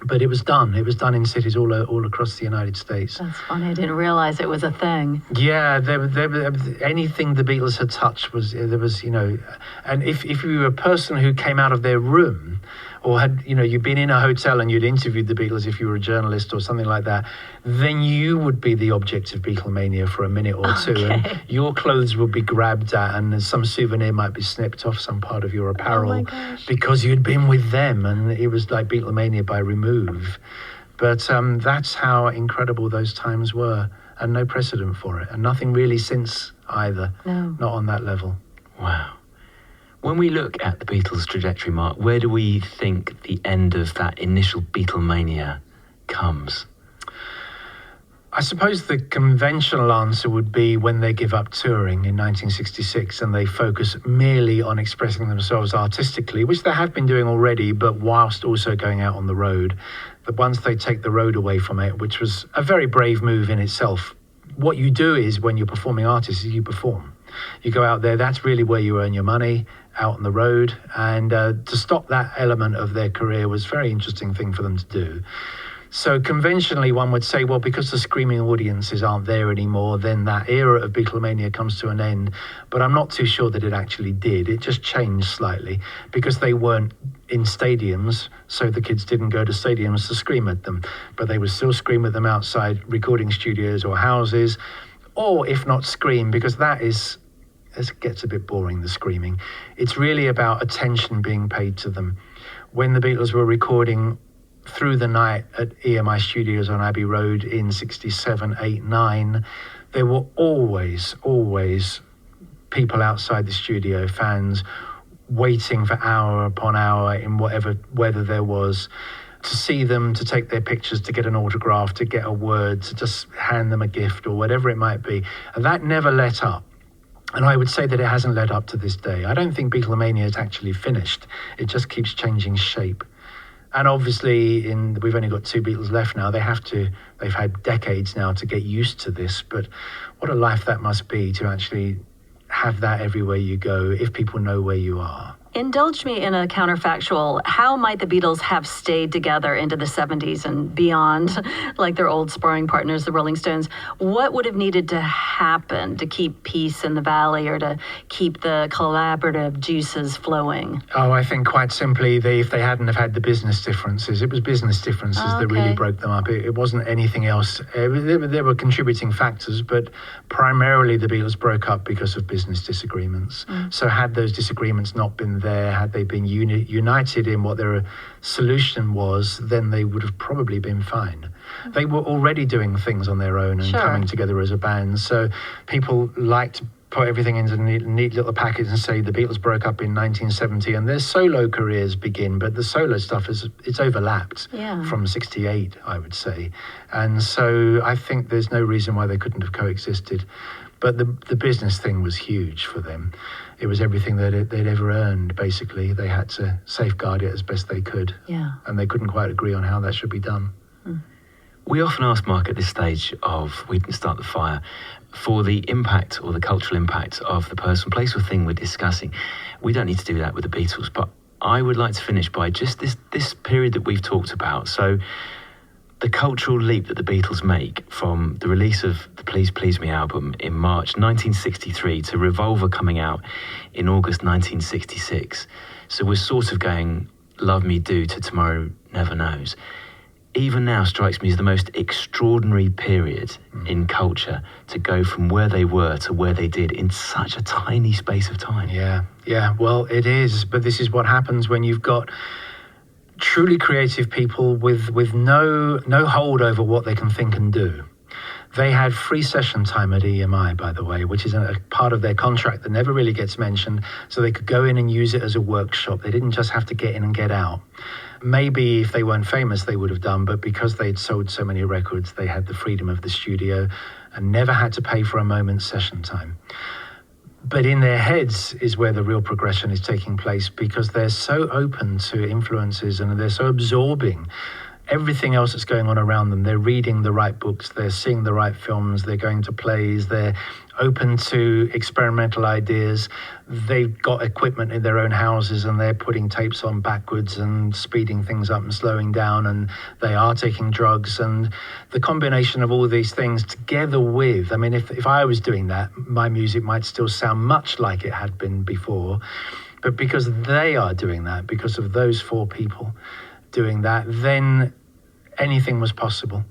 But it was done. It was done in cities all across the United States. That's funny. I didn't realize it was a thing. Yeah, anything the Beatles had touched and if you were a person who came out of their room, or had, you'd been in a hotel and you'd interviewed the Beatles if you were a journalist or something like that, then you would be the object of Beatlemania for a minute or two. Okay. And your clothes would be grabbed at, and some souvenir might be snipped off some part of your apparel because you'd been with them, and it was like Beatlemania by remove. But that's how incredible those times were, and no precedent for it, and nothing really since either. No. Not on that level. Wow. When we look at the Beatles' trajectory, Mark, where do we think the end of that initial Beatlemania comes? I suppose the conventional answer would be when they give up touring in 1966 and they focus merely on expressing themselves artistically, which they have been doing already, but whilst also going out on the road. But once they take the road away from it, which was a very brave move in itself, what you do is, when you're performing artists, is you perform. You go out there, that's really where you earn your money, out on the road. And to stop that element of their career was a very interesting thing for them to do. So conventionally, one would say, well, because the screaming audiences aren't there anymore, then that era of Beatlemania comes to an end. But I'm not too sure that it actually did. It just changed slightly because they weren't in stadiums, so the kids didn't go to stadiums to scream at them. But they would still scream at them outside recording studios or houses, or if not scream, because that is, it gets a bit boring, the screaming. It's really about attention being paid to them. When the Beatles were recording through the night at EMI Studios on Abbey Road in 67, 8, 9, there were always people outside the studio, fans, waiting for hour upon hour in whatever weather there was, to see them, to take their pictures, to get an autograph, to get a word, to just hand them a gift or whatever it might be. And that never let up. And I would say that it hasn't led up to this day. I don't think Beatlemania is actually finished. It just keeps changing shape. And obviously, we've only got 2 Beatles left now. They've had decades now to get used to this. But what a life that must be to actually have that everywhere you go, if people know where you are. Indulge me in a counterfactual. How might the Beatles have stayed together into the 70s and beyond, like their old sparring partners, the Rolling Stones? What would have needed to happen to keep peace in the valley or to keep the collaborative juices flowing? Oh, I think quite simply, if they hadn't have had the business differences, it was business differences that really broke them up. It wasn't anything else. There were contributing factors, but primarily the Beatles broke up because of business disagreements. So had those disagreements not been there, had they been united in what their solution was, then they would have probably been fine. They were already doing things on their own and coming together as a band, so people liked to put everything into neat little packets and say the Beatles broke up in 1970 and their solo careers begin, but the solo stuff it's overlapped from 68, I would say. And so I think there's no reason why they couldn't have coexisted. But the business thing was huge for them. It was everything that they'd ever earned, basically. They had to safeguard it as best they could. And they couldn't quite agree on how that should be done. We often ask Mark at this stage of We Didn't Start the Fire for the impact or the cultural impact of the person, place or thing we're discussing. We don't need to do that with the Beatles, but I would like to finish by just this period that we've talked about. So the cultural leap that the Beatles make from the release of the Please Please Me album in March 1963 to Revolver coming out in August 1966. So we're sort of going Love Me Do to Tomorrow Never Knows. Even now strikes me as the most extraordinary period in culture to go from where they were to where they did in such a tiny space of time. Yeah, well, it is. But this is what happens when you've got truly creative people with no hold over what they can think and do. They had free session time at EMI, by the way, which is a part of their contract that never really gets mentioned, so they could go in and use it as a workshop. They didn't just have to get in and get out. Maybe if they weren't famous, they would have done, but because they'd sold so many records, they had the freedom of the studio and never had to pay for a moment's session time. But in their heads is where the real progression is taking place, because they're so open to influences and they're so absorbing everything else that's going on around them. They're reading the right books, they're seeing the right films, they're going to plays, they're open to experimental ideas. They've got equipment in their own houses and they're putting tapes on backwards and speeding things up and slowing down, and they are taking drugs. And the combination of all these things together with, I mean, if I was doing that, my music might still sound much like it had been before. But because they are doing that, because of those 4 people doing that, then anything was possible.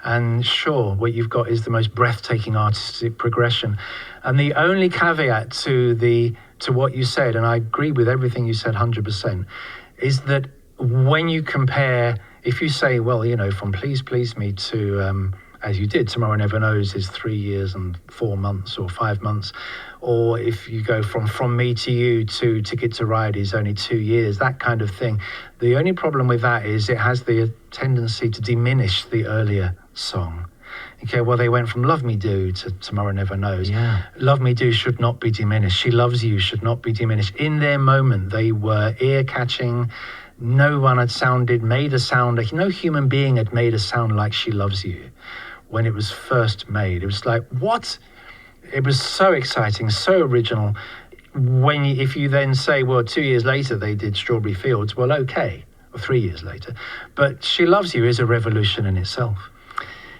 And sure, what you've got is the most breathtaking artistic progression. And the only caveat to what you said, and I agree with everything you said 100%, is that when you compare, if you say, well, you know, from Please Please Me to, as you did, Tomorrow Never Knows is 3 years and 4 months or 5 months, or if you go from Me to You to Ticket to Ride is only 2 years, that kind of thing. The only problem with that is it has the tendency to diminish the earlier song. Okay, well, they went from Love Me Do to Tomorrow Never Knows. Love Me Do should not be diminished. She Loves You should not be diminished. In their moment, they were ear-catching. No one had made a sound, no human being had made a sound like She Loves You when it was first made. It was like, what? It was so exciting, so original. If you then say, well, 2 years later they did Strawberry Fields, well, okay, or 3 years later. But She Loves You is a revolution in itself.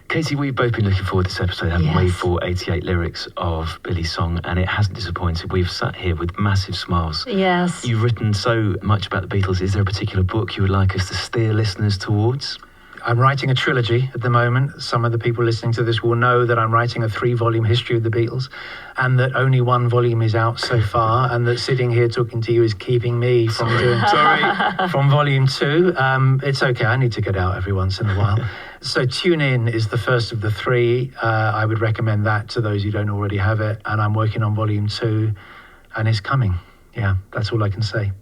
Katie, we've both been looking forward to this episode, haven't we, Yes. for 88 lyrics of Billy's song, and it hasn't disappointed. We've sat here with massive smiles. Yes. You've written so much about the Beatles. Is there a particular book you would like us to steer listeners towards? I'm writing a trilogy at the moment. Some of the people listening to this will know that I'm writing a 3-volume history of the Beatles, and that only 1 volume is out so far, and that sitting here talking to you is keeping me from doing from volume 2. It's okay, I need to get out every once in a while. So Tune In is the first of the 3. I would recommend that to those who don't already have it, and I'm working on volume 2, and it's coming. Yeah, that's all I can say.